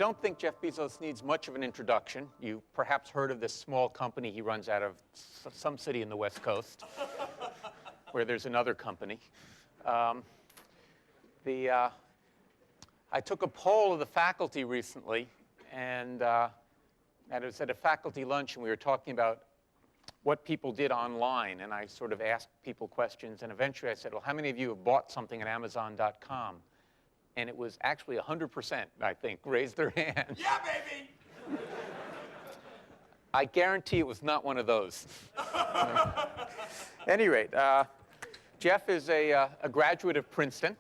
don't think Jeff Bezos needs much of an introduction. You perhaps heard of this small company he runs out of some city in the West Coast, where there's another company. I took a poll of the faculty recently, and it was at a faculty lunch, and we were talking about what people did online, and I sort of asked people questions, and eventually I said, well, how many of you have bought something at Amazon.com? And it was actually 100%, I think, raised their hand. Yeah, baby! I guarantee it was not one of those. At any rate, Jeff is a graduate of Princeton,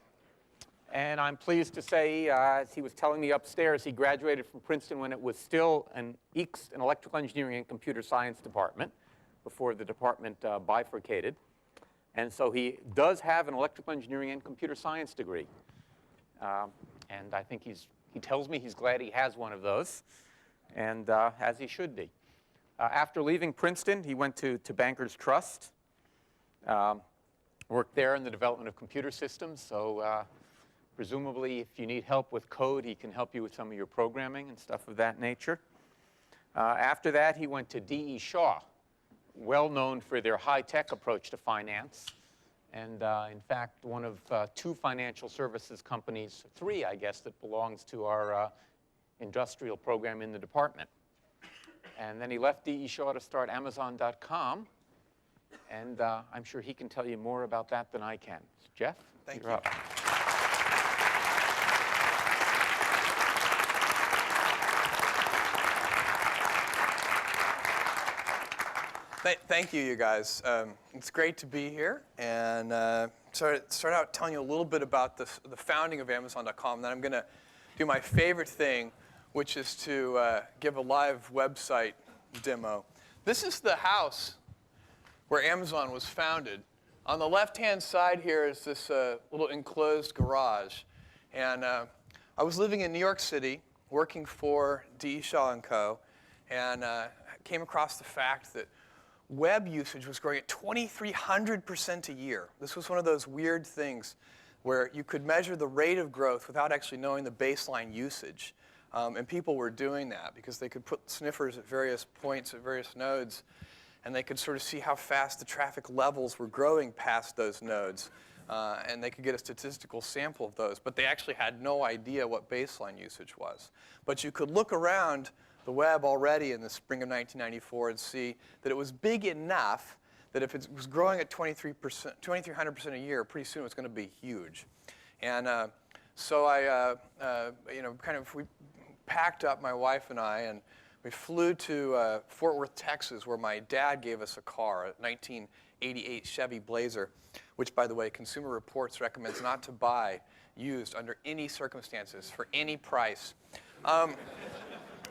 and I'm pleased to say, as he was telling me upstairs, he graduated from Princeton when it was still an EECS, an electrical engineering and computer science department, before the department bifurcated. And so he does have an electrical engineering and computer science degree. And I think he tells me he's glad he has one of those, and as he should be. After leaving Princeton, he went to Bankers Trust, worked there in the development of computer systems. So presumably, if you need help with code, he can help you with some of your programming and stuff of that nature. After that, he went to D.E. Shaw, well known for their high-tech approach to finance. And in fact, one of two financial services companies, three, I guess, that belongs to our industrial program in the department. And then he left D.E. Shaw to start Amazon.com. And I'm sure he can tell you more about that than I can. So Jeff, you're up. Thank you, you guys. It's great to be here, and start out telling you a little bit about the founding of Amazon.com. Then I'm going to do my favorite thing, which is to give a live website demo. This is the house where Amazon was founded. On the left-hand side here is this little enclosed garage. And I was living in New York City, working for D.E. Shaw & Co., and came across the fact that web usage was growing at 2,300% a year. This was one of those weird things where you could measure the rate of growth without actually knowing the baseline usage. And people were doing that because they could put sniffers at various points, at various nodes, and they could sort of see how fast the traffic levels were growing past those nodes. And they could get a statistical sample of those. But they actually had no idea what baseline usage was. But you could look around the web already in the spring of 1994 and see that it was big enough that if it was growing at 2,300% a year, pretty soon it was going to be huge. And so we packed up, my wife and I, and we flew to Fort Worth, Texas, where my dad gave us a car, a 1988 Chevy Blazer, which, by the way, Consumer Reports recommends not to buy used under any circumstances for any price.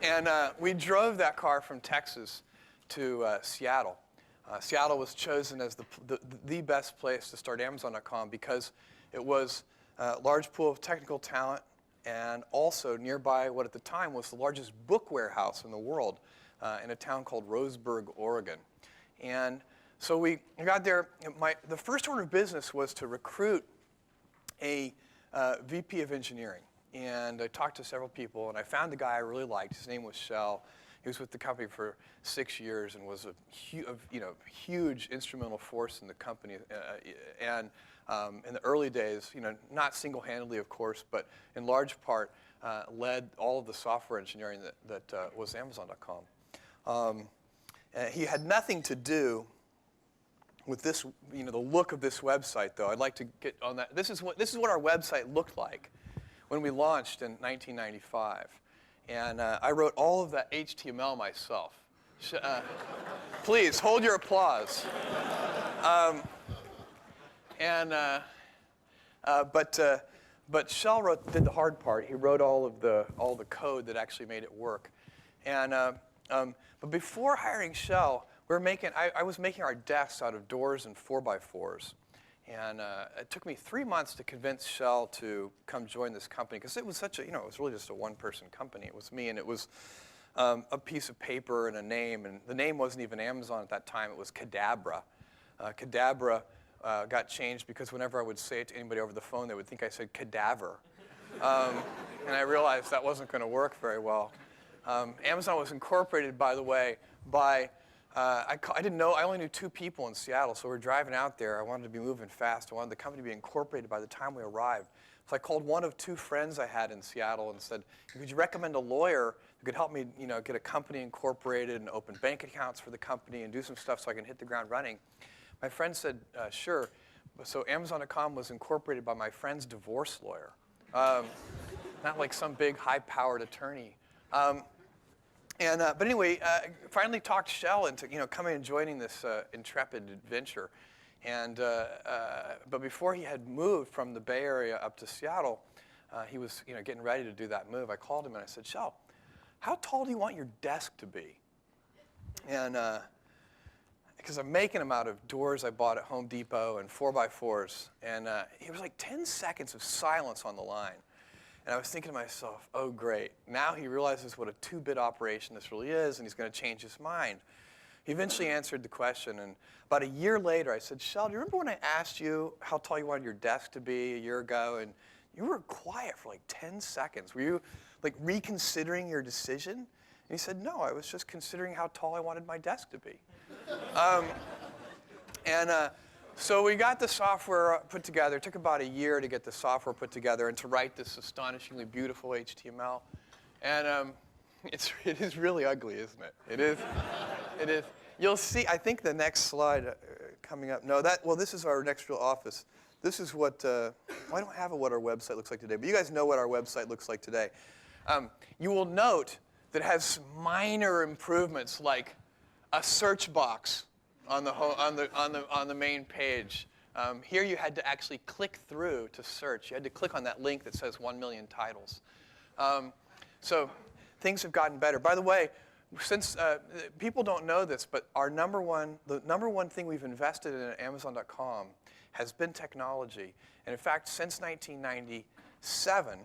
And we drove that car from Texas to Seattle. Seattle was chosen as the best place to start Amazon.com because it was a large pool of technical talent and also nearby what at the time was the largest book warehouse in the world in a town called Roseburg, Oregon. And so we got there. The first order of business was to recruit a VP of engineering. And I talked to several people, and I found a guy I really liked. His name was Shell. He was with the company for 6 years and was a huge instrumental force in the company. And in the early days, not single-handedly, of course, but in large part, led all of the software engineering that was Amazon.com. He had nothing to do with this, the look of this website, though. I'd like to get on that. This is what our website looked like when we launched in 1995. And I wrote all of that HTML myself. Please, hold your applause. But Shell did the hard part. He wrote all the code that actually made it work. And but before hiring Shell, I was making our desks out of doors and 4x4s. And it took me 3 months to convince Shell to come join this company because it was it was really just a one-person company. It was me, and it was a piece of paper and a name. And the name wasn't even Amazon at that time. It was Cadabra. Cadabra got changed because whenever I would say it to anybody over the phone, they would think I said cadaver. and I realized that wasn't going to work very well. Amazon was incorporated, by the way, by, I didn't know, I only knew 2 people in Seattle, so we're driving out there. I wanted to be moving fast. I wanted the company to be incorporated by the time we arrived. So I called one of 2 friends I had in Seattle and said, could you recommend a lawyer who could help me get a company incorporated and open bank accounts for the company and do some stuff so I can hit the ground running? My friend said, sure. So Amazon.com was incorporated by my friend's divorce lawyer, not like some big high-powered attorney. But anyway, finally talked Shell into coming and joining this intrepid adventure. But before he had moved from the Bay Area up to Seattle, he was getting ready to do that move. I called him and I said, Shell, how tall do you want your desk to be? And because I'm making them out of doors I bought at Home Depot and 4x4s. And it was like 10 seconds of silence on the line. And I was thinking to myself, oh, great. Now he realizes what a 2-bit operation this really is, and he's going to change his mind. He eventually answered the question, and about a year later, I said, Shell, do you remember when I asked you how tall you wanted your desk to be a year ago, and you were quiet for like 10 seconds. Were you like reconsidering your decision? And he said, no, I was just considering how tall I wanted my desk to be. So we got the software put together. It took about a year to get the software put together and to write this astonishingly beautiful HTML. And it is really ugly, isn't it? It is. It is. You'll see, I think the next slide coming up. No, this is our next real office. This is what, I don't have what our website looks like today, but you guys know what our website looks like today. You will note that it has some minor improvements like a search box on the main page. Here you had to actually click through to search. You had to click on that link that says 1 million titles. So things have gotten better. By the way, since people don't know this, but the number one thing we've invested in at Amazon.com has been technology. And in fact, since 1997,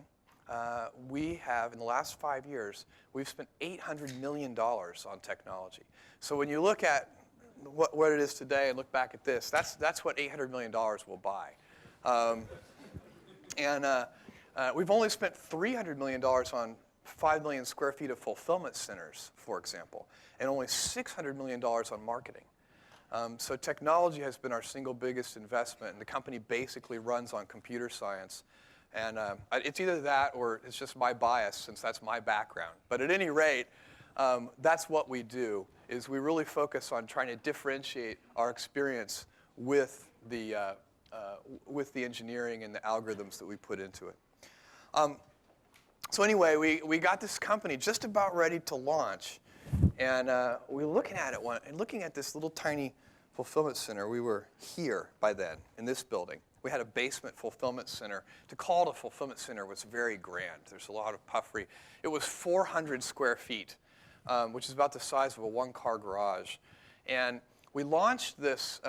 we have, in the last 5 years, we've spent $800 million on technology. So when you look at what it is today and look back at this, that's what $800 million will buy. We've only spent $300 million on 5 million square feet of fulfillment centers, for example, and only $600 million on marketing. So technology has been our single biggest investment, and the company basically runs on computer science. And it's either that or it's just my bias, since that's my background. But at any rate, that's what we do, is we really focus on trying to differentiate our experience with the engineering and the algorithms that we put into it. So anyway, we got this company just about ready to launch. And we were looking at it and looking at this little tiny fulfillment center. We were here by then, in this building. We had a basement fulfillment center. To call it a fulfillment center was very grand. There's a lot of puffery. It was 400 square feet, which is about the size of a 1-car garage. And we launched this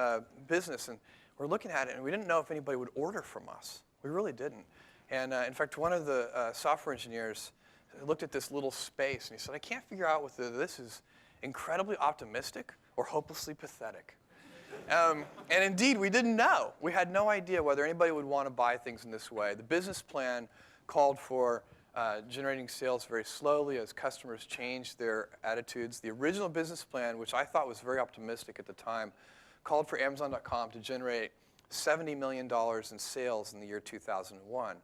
business, and we're looking at it, and we didn't know if anybody would order from us. We really didn't. And in fact, one of the software engineers looked at this little space, and he said, I can't figure out whether this is incredibly optimistic or hopelessly pathetic. And indeed, we didn't know. We had no idea whether anybody would want to buy things in this way. The business plan called for generating sales very slowly as customers changed their attitudes. The original business plan, which I thought was very optimistic at the time, called for Amazon.com to generate $70 million in sales in the year 2001.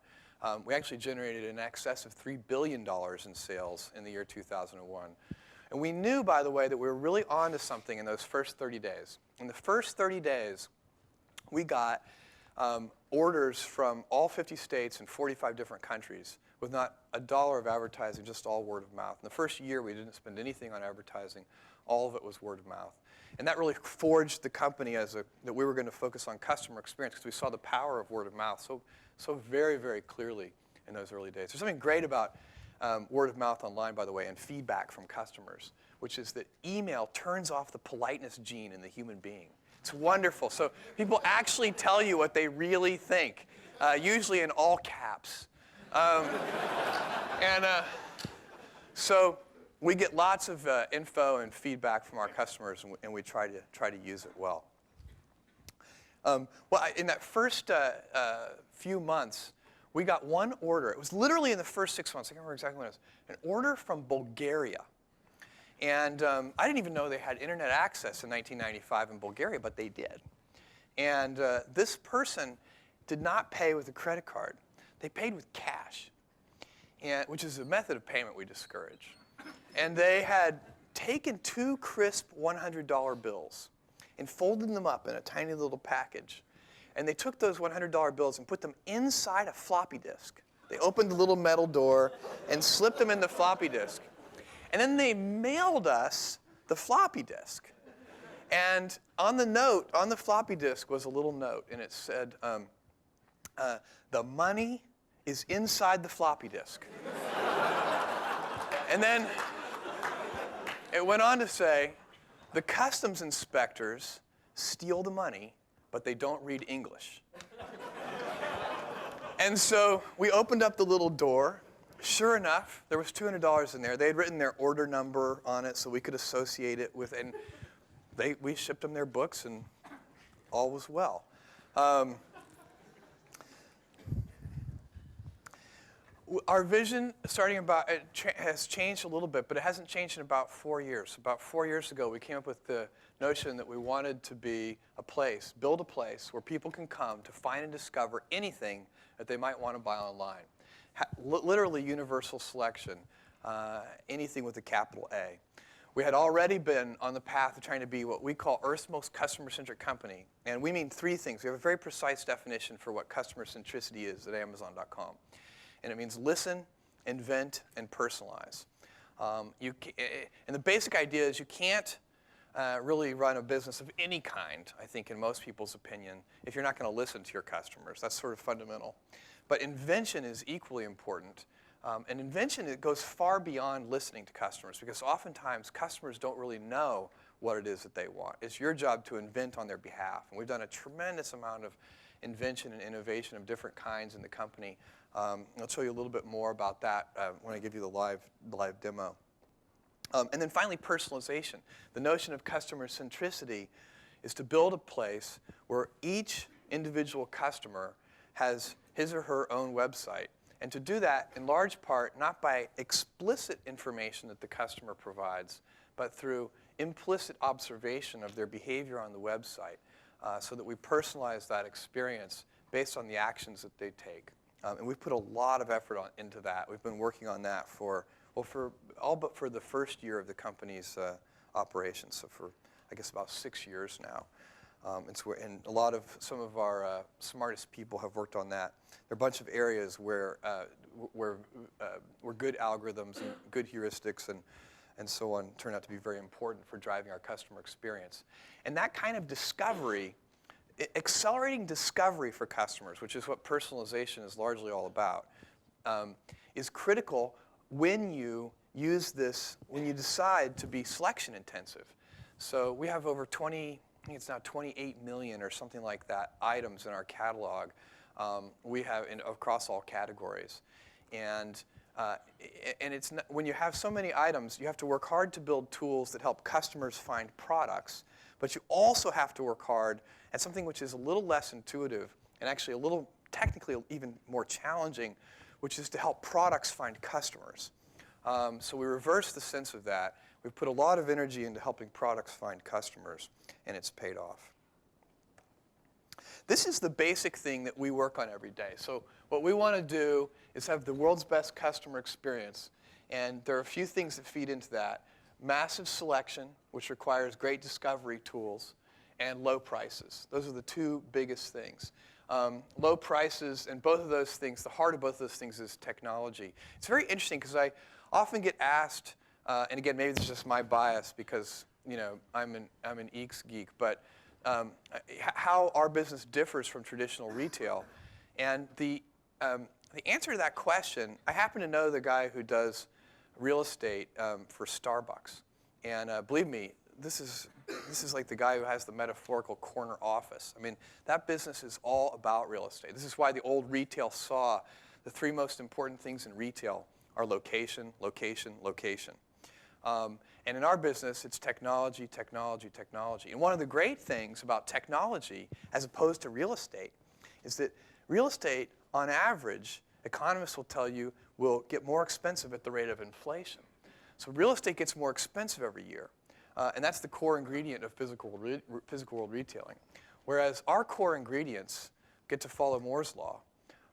We actually generated in excess of $3 billion in sales in the year 2001. And we knew, by the way, that we were really onto something in those first 30 days. In the first 30 days, we got orders from all 50 states and 45 different countries with not a dollar of advertising, just all word of mouth. In the first year, we didn't spend anything on advertising. All of it was word of mouth. And that really forged the company that we were going to focus on customer experience, because we saw the power of word of mouth so very, very clearly in those early days. There's something great about word of mouth online, by the way, and feedback from customers, which is that email turns off the politeness gene in the human being. It's wonderful. So people actually tell you what they really think, usually in all caps. So we get lots of info and feedback from our customers, and we try to use it well. In that first few months, we got one order. It was literally in the first 6 months. I can't remember exactly when it was. An order from Bulgaria. And I didn't even know they had internet access in 1995 in Bulgaria, but they did. And this person did not pay with a credit card. They paid with cash, which is a method of payment we discourage. And they had taken 2 crisp $100 bills and folded them up in a tiny little package. And they took those $100 bills and put them inside a floppy disk. They opened the little metal door and slipped them in the floppy disk. And then they mailed us the floppy disk. And on the note, on the floppy disk was a little note, and it said, the money is inside the floppy disk. And then it went on to say, the customs inspectors steal the money, but they don't read English. And so we opened up the little door. Sure enough, there was $200 in there. They had written their order number on it so we could associate it with, and we shipped them their books, and all was well. Our vision, has changed a little bit, but it hasn't changed in about 4 years. About 4 years ago, we came up with the notion that we wanted to be build a place where people can come to find and discover anything that they might want to buy online. Literally universal selection, anything with a capital A. We had already been on the path of trying to be what we call Earth's most customer-centric company. And we mean 3 things. We have a very precise definition for what customer centricity is at Amazon.com. And it means listen, invent, and personalize. And the basic idea is you can't really run a business of any kind, I think, in most people's opinion, if you're not going to listen to your customers. That's sort of fundamental. But invention is equally important. And invention, it goes far beyond listening to customers, because oftentimes customers don't really know what it is that they want. It's your job to invent on their behalf. And we've done a tremendous amount of invention and innovation of different kinds in the company. I'll show you a little bit more about that when I give you the live demo. And then finally, personalization. The notion of customer centricity is to build a place where each individual customer has his or her own website. And to do that, in large part, not by explicit information that the customer provides, but through implicit observation of their behavior on the website, so that we personalize that experience based on the actions that they take. And we've put a lot of effort into that. We've been working on that for all but for the first year of the company's operations, so for, I guess, about 6 years now. And some of our smartest people have worked on that. There are a bunch of areas where good algorithms and good heuristics and so on turn out to be very important for driving our customer experience. And that kind of discovery, accelerating discovery for customers, which is what personalization is largely all about, is critical when you decide to be selection intensive. So we have over 20, I think it's now 28 million or something like that, items in our catalog. We have across all categories. And it's not, when you have so many items, you have to work hard to build tools that help customers find products. But you also have to work hard at something which is a little less intuitive and actually a little technically even more challenging, which is to help products find customers. So we reverse the sense of that. We've put a lot of energy into helping products find customers, and it's paid off. This is the basic thing that we work on every day. So what we want to do is have the world's best customer experience. And there are a few things that feed into that. Massive selection, which requires great discovery tools, and low prices. Those are the 2 biggest things. Low prices, and both of those things, the heart of both of those things is technology. It's very interesting because I often get asked, and again, maybe it's just my bias because I'm an EECS geek, but how our business differs from traditional retail. And the answer to that question, I happen to know the guy who does real estate for Starbucks. And believe me, this is like the guy who has the metaphorical corner office. I mean, that business is all about real estate. This is why the old retail saw the 3 most important things in retail are location, location, location. And in our business, it's technology, technology, technology. And one of the great things about technology, as opposed to real estate, is that real estate on average, economists will tell you, will get more expensive at the rate of inflation. So real estate gets more expensive every year. And that's the core ingredient of physical world retailing. Whereas our core ingredients get to follow Moore's law.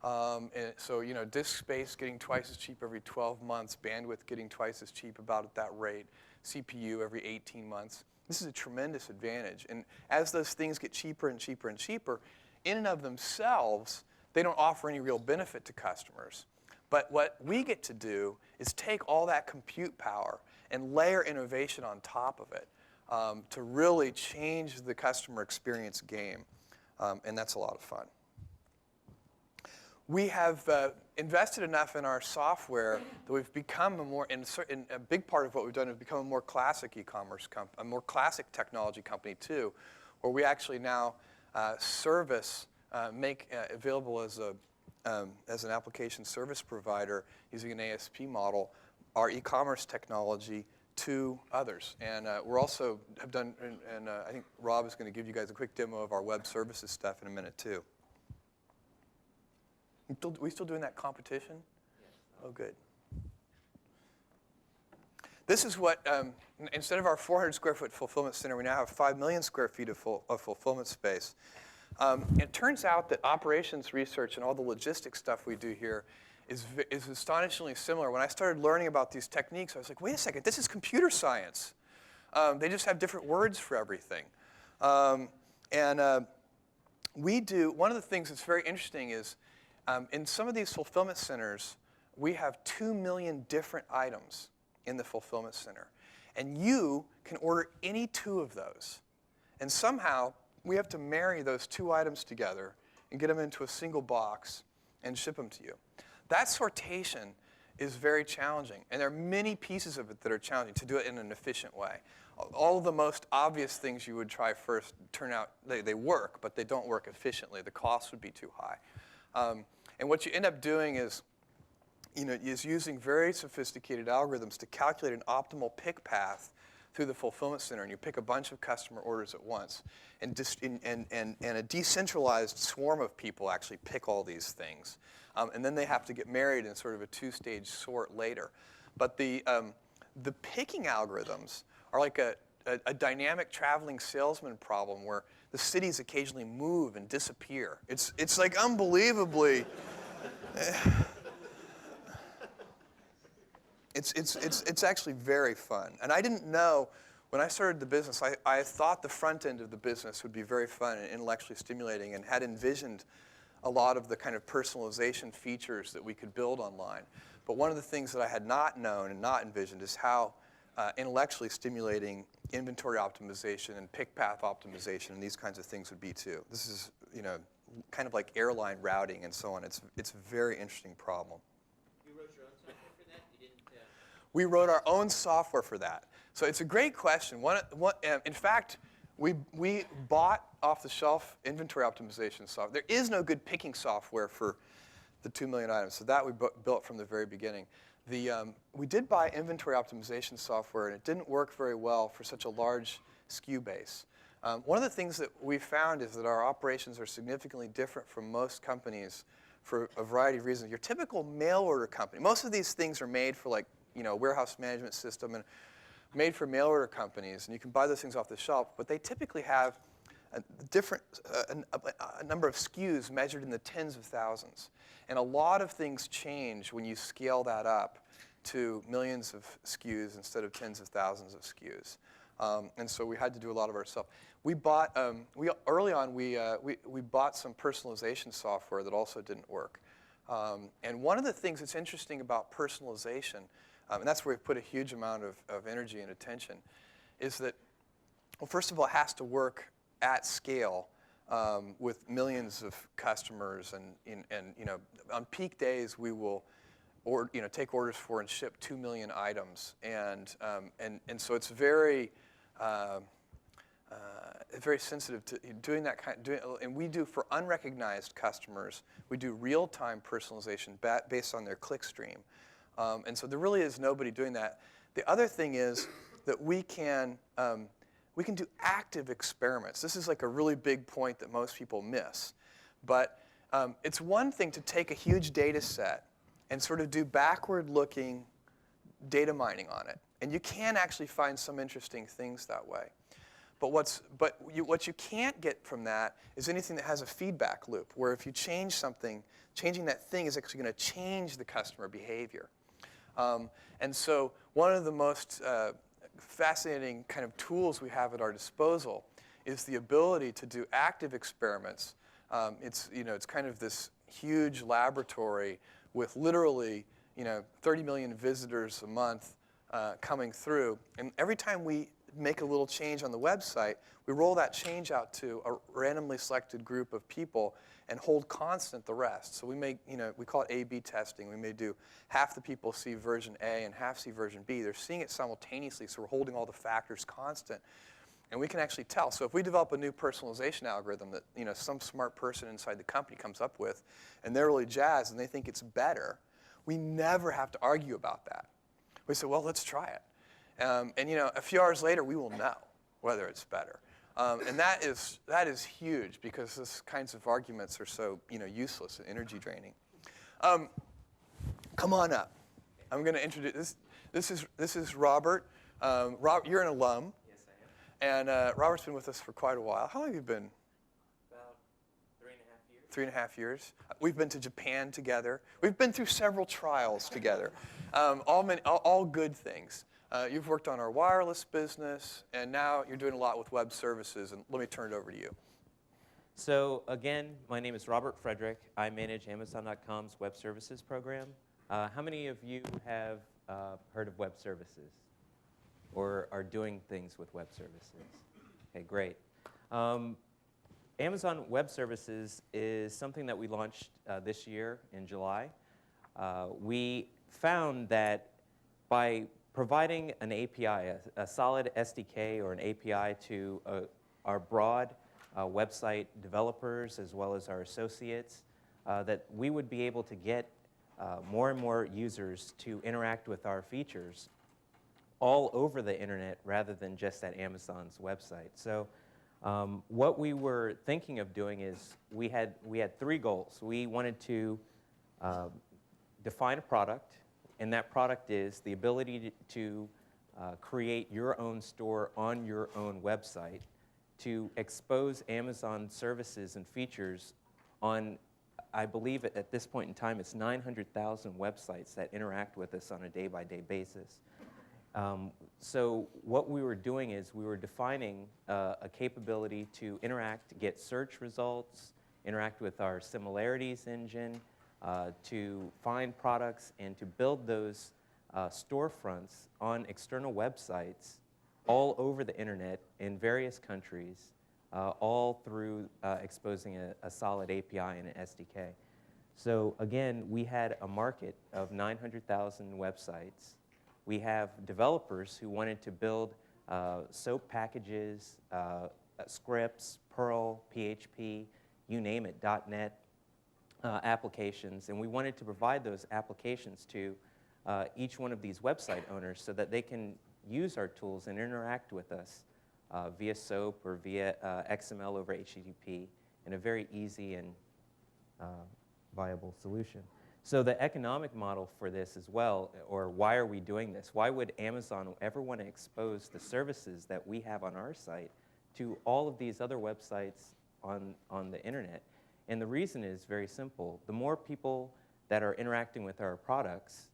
And so, disk space getting twice as cheap every 12 months, bandwidth getting twice as cheap about at that rate, CPU every 18 months. This is a tremendous advantage. And as those things get cheaper and cheaper and cheaper, in and of themselves, they don't offer any real benefit to customers. But what we get to do is take all that compute power and layer innovation on top of it to really change the customer experience game. And that's a lot of fun. We have invested enough in our software that we've become a big part of what we've done is become a more classic e-commerce company, a more classic technology company too, where we actually now make available as an application service provider using an ASP model, our e-commerce technology to others. And we're also have done, and I think Rob is going to give you guys a quick demo of our web services stuff in a minute too. We still doing that competition? Yes. Oh, good. This is what, instead of our 400 square foot fulfillment center, we now have 5 million square feet of fulfillment space. It turns out that operations research and all the logistics stuff we do here is astonishingly similar. When I started learning about these techniques, I was like, wait a second, this is computer science. They just have different words for everything. We do, one of the things that's very interesting is, in some of these fulfillment centers, we have 2 million different items in the fulfillment center. And you can order any 2 of those. And somehow, we have to marry those 2 items together and get them into a single box and ship them to you. That sortation is very challenging. And there are many pieces of it that are challenging to do it in an efficient way. All of the most obvious things you would try first turn out, they work, but they don't work efficiently. The cost would be too high. And what you end up doing is using very sophisticated algorithms to calculate an optimal pick path through the fulfillment center, and you pick a bunch of customer orders at once. And a decentralized swarm of people actually pick all these things. And then they have to get married in sort of a 2-stage sort later. But the picking algorithms are like a dynamic traveling salesman problem where the cities occasionally move and disappear. It's like unbelievably. It's actually very fun. And I didn't know, when I started the business, I thought the front end of the business would be very fun and intellectually stimulating and had envisioned a lot of the kind of personalization features that we could build online. But one of the things that I had not known and not envisioned is how intellectually stimulating inventory optimization and pick path optimization and these kinds of things would be too. This is, kind of like airline routing and so on. It's a very interesting problem. You wrote your own software for that? You didn't? We wrote our own software for that. So it's a great question. In fact, we bought off-the-shelf inventory optimization software. There is no good picking software for the 2 million items. So that we built from the very beginning. We did buy inventory optimization software, and it didn't work very well for such a large SKU base. One of the things that we found is that our operations are significantly different from most companies for a variety of reasons. Your typical mail order company, most of these things are made for like, a warehouse management system and made for mail order companies, and you can buy those things off the shelf, but they typically have a number of SKUs measured in the tens of thousands. And a lot of things change when you scale that up to millions of SKUs instead of tens of thousands of SKUs. And so we had to do a lot of ourselves. We bought, early on, we bought some personalization software that also didn't work. And one of the things that's interesting about personalization, and that's where we put a huge amount of energy and attention, is that, well, first of all, it has to work at scale with millions of customers, and on peak days we will take orders for and ship 2 million items, and so it's very sensitive to doing that and we do for unrecognized customers, we do real-time personalization based on their click stream, and so there really is nobody doing that. The other thing is that we can do active experiments. This is like a really big point that most people miss. But It's one thing to take a huge data set and sort of do backward-looking data mining on it. And you can actually find some interesting things that way. But what you can't get from that is anything that has a feedback loop, where if you change something, changing that thing is actually going to change the customer behavior. And so one of the most fascinating kind of tools we have at our disposal is the ability to do active experiments. It's kind of this huge laboratory with literally 30 million visitors a month coming through. And every time we make a little change on the website, we roll that change out to a randomly selected group of people and hold constant the rest. So we we call it A/B testing. We may do half the people see version A and half see version B. They're seeing it simultaneously, so we're holding all the factors constant. And we can actually tell. So if we develop a new personalization algorithm that some smart person inside the company comes up with, and they're really jazzed and they think it's better, we never have to argue about that. We say, well, let's try it. And a few hours later, we will know whether it's better. And that is huge because those kinds of arguments are so useless and energy draining. Come on up. I'm going to introduce this is Robert. Robert, you're an alum. Yes, I am. And Robert's been with us for quite a while. How long have you been? About 3.5 years. 3.5 years. We've been to Japan together. We've been through several trials together. All good things. You've worked on our wireless business, and now you're doing a lot with web services. And let me turn it over to you. So again, my name is Robert Frederick. I manage Amazon.com's web services program. How many of you have heard of web services or are doing things with web services? Okay, great. Amazon Web Services is something that we launched this year in July. We found that by providing an API, a solid SDK or an API to our broad website developers as well as our associates, that we would be able to get more and more users to interact with our features all over the internet rather than just at Amazon's website. So what we were thinking of doing is we had 3 goals. We wanted to define a product, and that product is the ability to create your own store on your own website, to expose Amazon services and features on, I believe at this point in time, it's 900,000 websites that interact with us on a day-by-day basis. So what we were doing is we were defining a capability to interact, get search results, interact with our similarities engine, to find products, and to build those storefronts on external websites all over the internet in various countries, all through exposing a solid API and an SDK. So again, we had a market of 900,000 websites. We have developers who wanted to build SOAP packages, scripts, Perl, PHP, you name it, .NET applications. And we wanted to provide those applications to each one of these website owners so that they can use our tools and interact with us via SOAP or via XML over HTTP in a very easy and viable solution. So the economic model for this as well, or why are we doing this? Why would Amazon ever want to expose the services that we have on our site to all of these other websites on the internet? And the reason is very simple. The more people that are interacting with our products,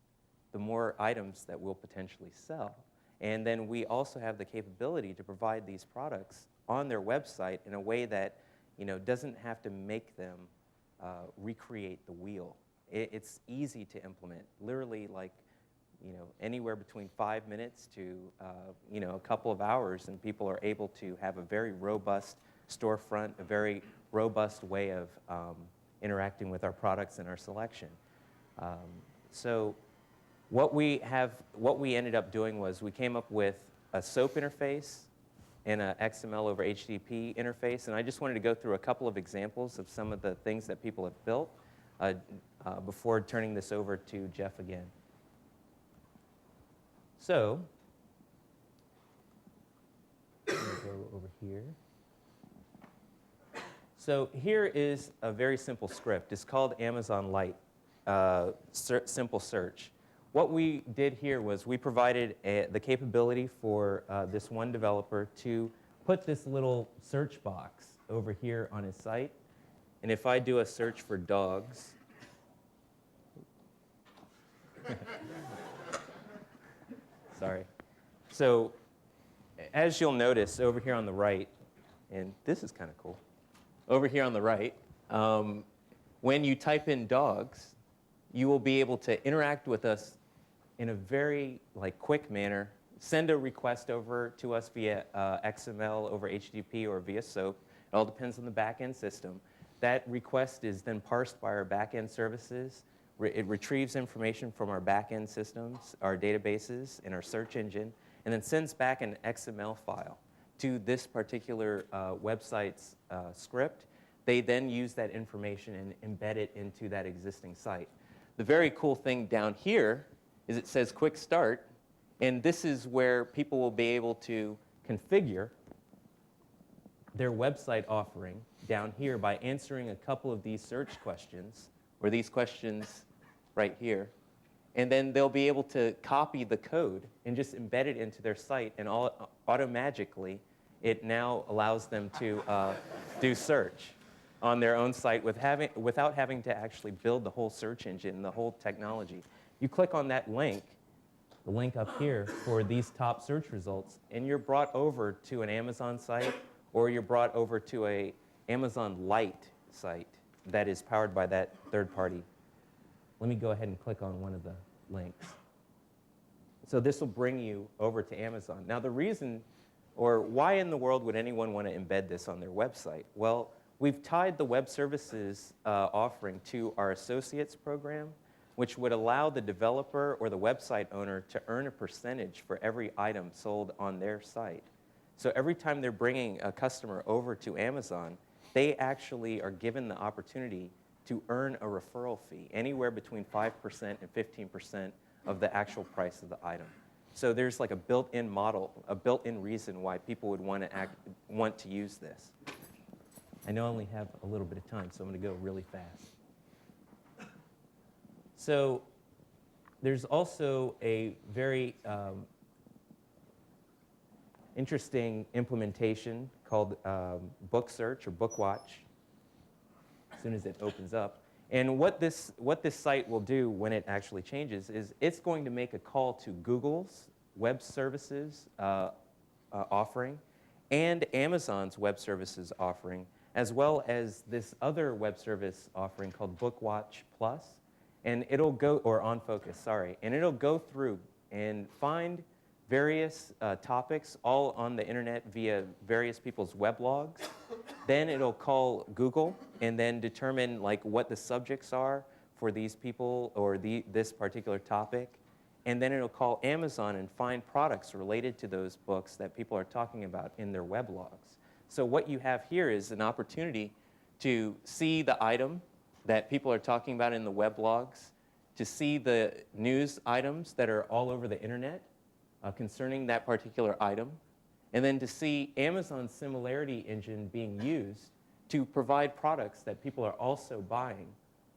the more items that we'll potentially sell. And then we also have the capability to provide these products on their website in a way that doesn't have to make them recreate the wheel. It's easy to implement, literally anywhere between 5 minutes to a couple of hours, and people are able to have a very robust storefront, a very robust way of interacting with our products and our selection. So what we ended up doing was we came up with a SOAP interface and an XML over HTTP interface, and I just wanted to go through a couple of examples of some of the things that people have built before turning this over to Jeff again. So, I'm going to go over here. So here is a very simple script. It's called Amazon Lite, simple search. What we did here was we provided the capability for this one developer to put this little search box over here on his site. And if I do a search for dogs, sorry. So as you'll notice over here on the right, and this is kind of cool, over here on the right, when you type in dogs, you will be able to interact with us in a very quick manner, send a request over to us via XML over HTTP or via SOAP. It all depends on the back-end system. That request is then parsed by our back-end services. It retrieves information from our back-end systems, our databases, and our search engine, and then sends back an XML file to this particular website's script. They then use that information and embed it into that existing site. The very cool thing down here is it says quick start, and this is where people will be able to configure their website offering down here by answering a couple of these search questions, or these questions right here. And then they'll be able to copy the code and just embed it into their site, and automagically, it now allows them to do search on their own site without having to actually build the whole search engine, the whole technology. You click on that link, the link up here for these top search results, and you're brought over to an Amazon site, or you're brought over to a Amazon Lite site that is powered by that third party. Let me go ahead and click on one of the links. So this will bring you over to Amazon. Now the reason, or why in the world would anyone want to embed this on their website? Well, we've tied the web services offering to our associates program, which would allow the developer or the website owner to earn a percentage for every item sold on their site. So every time they're bringing a customer over to Amazon, they actually are given the opportunity to earn a referral fee, anywhere between 5% and 15% of the actual price of the item. So there's like a built-in model, a built-in reason why people would want to use this. I know I only have a little bit of time, so I'm going to go really fast. So there's also a very interesting implementation called Book Search or Book Watch, as soon as it opens up. And what this site will do when it actually changes is it's going to make a call to Google's web services offering and Amazon's web services offering, as well as this other web service offering called Book Watch Plus. And it'll go, or On Focus, sorry. And it'll go through and find various topics all on the internet via various people's weblogs. Then it'll call Google and then determine what the subjects are for these people or this particular topic. And then it'll call Amazon and find products related to those books that people are talking about in their weblogs. So what you have here is an opportunity to see the item that people are talking about in the weblogs, to see the news items that are all over the internet concerning that particular item, and then to see Amazon's similarity engine being used to provide products that people are also buying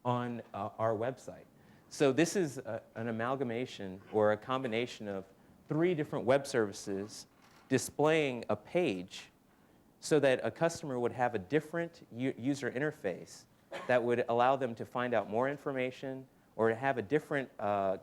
on our website. So this is an amalgamation or a combination of 3 different web services displaying a page so that a customer would have a different user interface that would allow them to find out more information or to have a different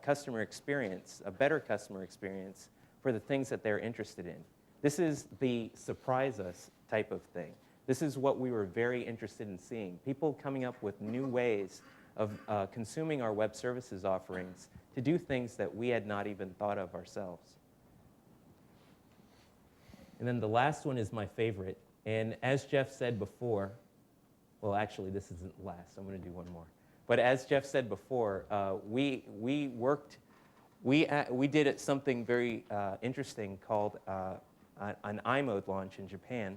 customer experience, a better customer experience for the things that they're interested in. This is the surprise us type of thing. This is what we were very interested in seeing. People coming up with new ways of consuming our web services offerings to do things that we had not even thought of ourselves. And then the last one is my favorite. And as Jeff said before, well, actually, this isn't last. I'm going to do one more. But as Jeff said before, we did something very interesting called an iMode launch in Japan,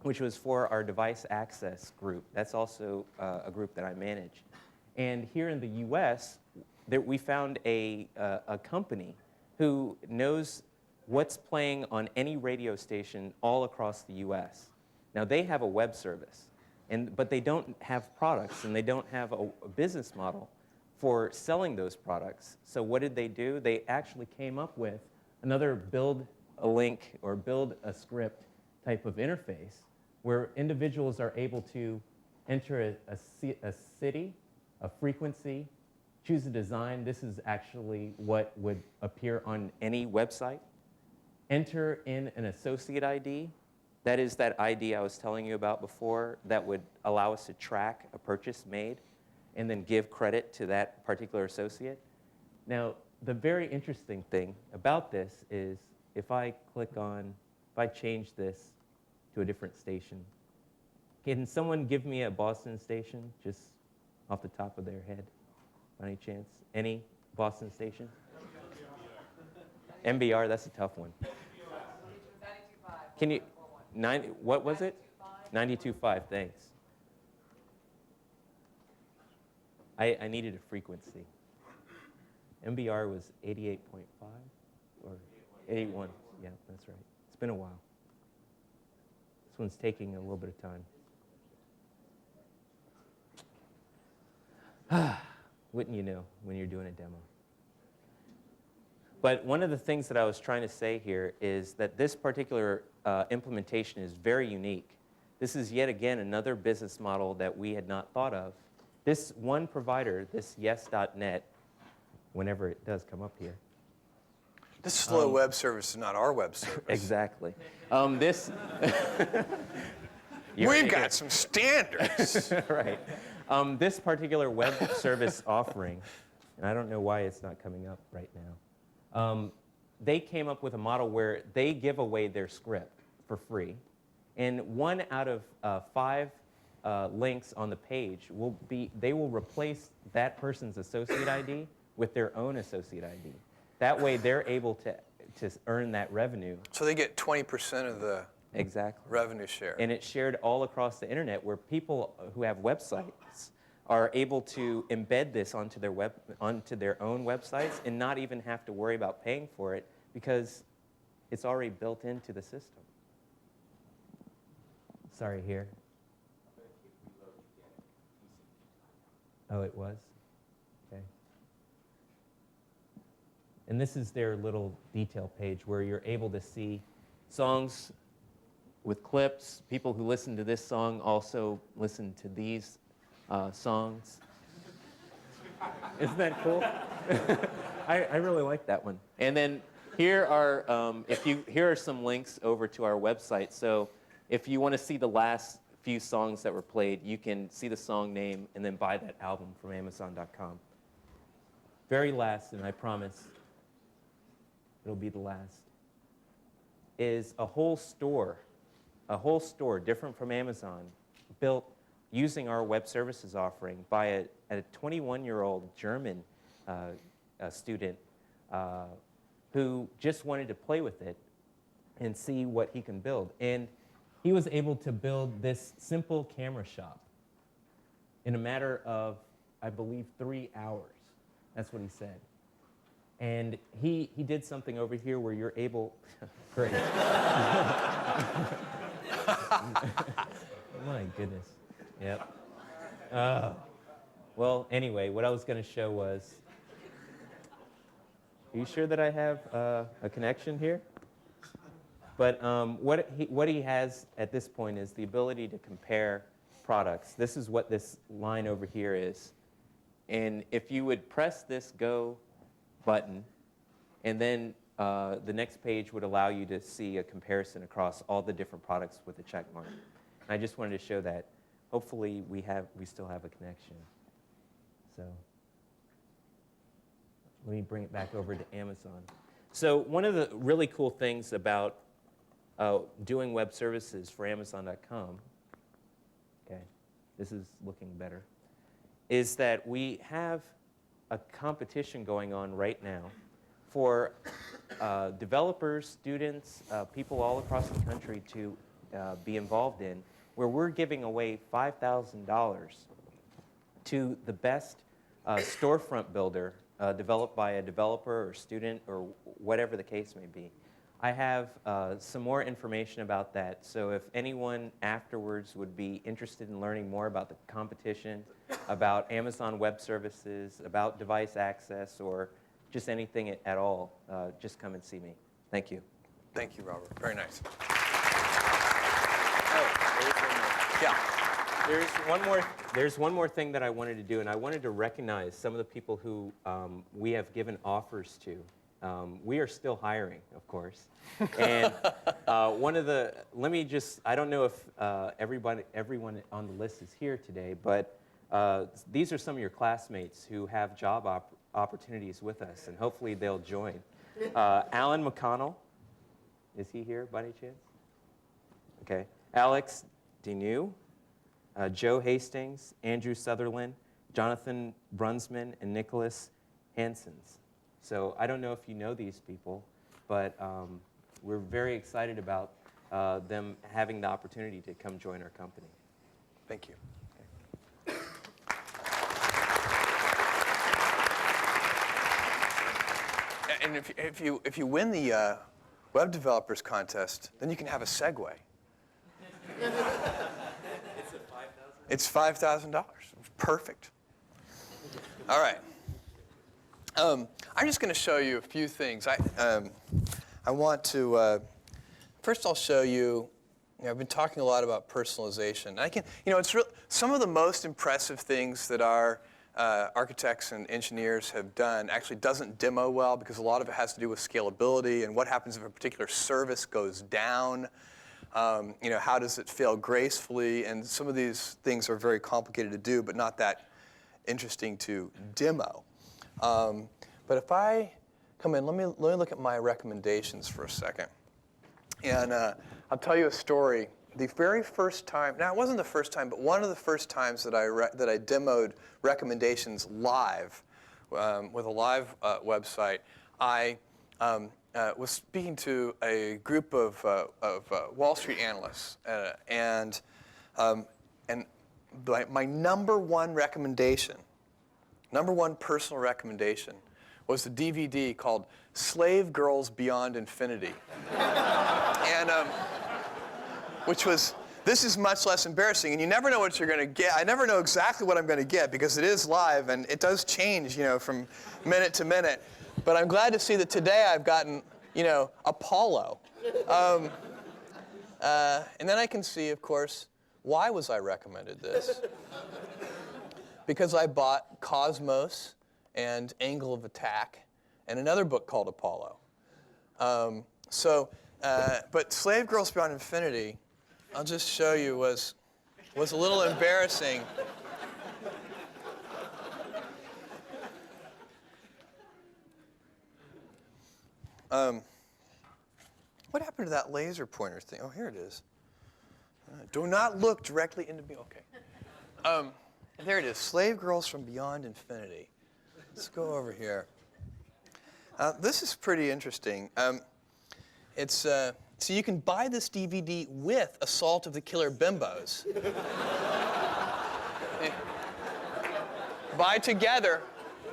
which was for our device access group. That's also a group that I manage. And here in the US, we found a company who knows what's playing on any radio station all across the US. Now, they have a web service. But they don't have products, and they don't have a business model for selling those products. So what did they do? They actually came up with another build a link or build a script type of interface where individuals are able to enter a city, a frequency, choose a design. This is actually what would appear on any website. Enter in an associate ID. That is that ID I was telling you about before that would allow us to track a purchase made and then give credit to that particular associate. Now, the very interesting thing about this is if I change this to a different station, can someone give me a Boston station just off the top of their head, by any chance? Any Boston station? MBR, that's a tough one. 92.5. Can you, what was it? 92.5, thanks. I needed a frequency. MBR was 88.5 or 81. Yeah, that's right. It's been a while. This one's taking a little bit of time. Wouldn't you know when you're doing a demo? But one of the things that I was trying to say here is that this particular implementation is very unique. This is yet again another business model that we had not thought of. This one provider, this yes.net, whenever it does come up here. This slow web service is not our web service. Exactly. We've got some standards. Right. This particular web service offering, and I don't know why it's not coming up right now, they came up with a model where they give away their script for free, and 1 out of 5 links on the page they will replace that person's associate ID with their own associate ID. That way they're able to earn that revenue. So they get 20% of the Exactly. revenue share. And it's shared all across the internet where people who have websites are able to embed this onto their own websites and not even have to worry about paying for it because it's already built into the system. Sorry, here. Oh, it was? Okay. And this is their little detail page where you're able to see songs with clips. People who listen to this song also listen to these songs. Isn't that cool? I really like that one. And then here are here are some links over to our website. So if you want to see the last few songs that were played, you can see the song name and then buy that album from Amazon.com. Very last, and I promise it'll be the last, is a whole store different from Amazon, built using our web services offering by a 21-year-old German student who just wanted to play with it and see what he can build. And he was able to build this simple camera shop in a matter of, I believe, 3 hours. That's what he said. And he did something over here where you're able, great. My goodness. Yep. Well, anyway, what I was going to show was, are you sure that I have a connection here? But what he has at this point is the ability to compare products. This is what this line over here is. And if you would press this go button, and then the next page would allow you to see a comparison across all the different products with a check mark. And I just wanted to show that. Hopefully we still have a connection. So let me bring it back over to Amazon. So one of the really cool things about doing web services for Amazon.com, okay, this is looking better, is that we have a competition going on right now for developers, students, people all across the country to be involved in, where we're giving away $5,000 to the best storefront builder developed by a developer or student or whatever the case may be. I have some more information about that. So if anyone afterwards would be interested in learning more about the competition, about Amazon Web Services, about device access, or just anything at all, just come and see me. Thank you. Thank you, Robert. Very nice. Yeah. There's one more thing that I wanted to do, and I wanted to recognize some of the people who we have given offers to. We are still hiring, of course. And I don't know if everyone on the list is here today, but these are some of your classmates who have job opportunities with us, and hopefully they'll join. Alan McConnell, is he here by any chance? Okay. Alex Denew, Joe Hastings, Andrew Sutherland, Jonathan Brunsman, and Nicholas Hansons. So I don't know if you know these people, but we're very excited about them having the opportunity to come join our company. Thank you. And if you win the Web Developers Contest, then you can have a Segway. It's $5,000. Perfect. All right. I'm just going to show you a few things. I want to first I'll show you. I've been talking a lot about personalization. It's some of the most impressive things that our architects and engineers have done actually doesn't demo well because a lot of it has to do with scalability and what happens if a particular service goes down. How does it fail gracefully? And some of these things are very complicated to do, but not that interesting to demo. But if I come in, let me look at my recommendations for a second. And I'll tell you a story. The very first time, now it wasn't the first time, but one of the first times that I demoed recommendations live with a live website, I was speaking to a group of Wall Street analysts, and my number one personal recommendation was the DVD called Slave Girls Beyond Infinity. And this is much less embarrassing, and you never know what you're going to get. I never know exactly what I'm going to get because it is live, and it does change, from minute to minute. But I'm glad to see that today I've gotten, Apollo. And then I can see, of course, why was I recommended this? Because I bought Cosmos and Angle of Attack and another book called Apollo. But Slave Girls Beyond Infinity, I'll just show you, was a little embarrassing. What happened to that laser pointer thing? Oh, here it is. Do not look directly into me. Okay. There it is. Slave Girls from Beyond Infinity. Let's go over here. This is pretty interesting. So you can buy this DVD with Assault of the Killer Bimbos. Buy together.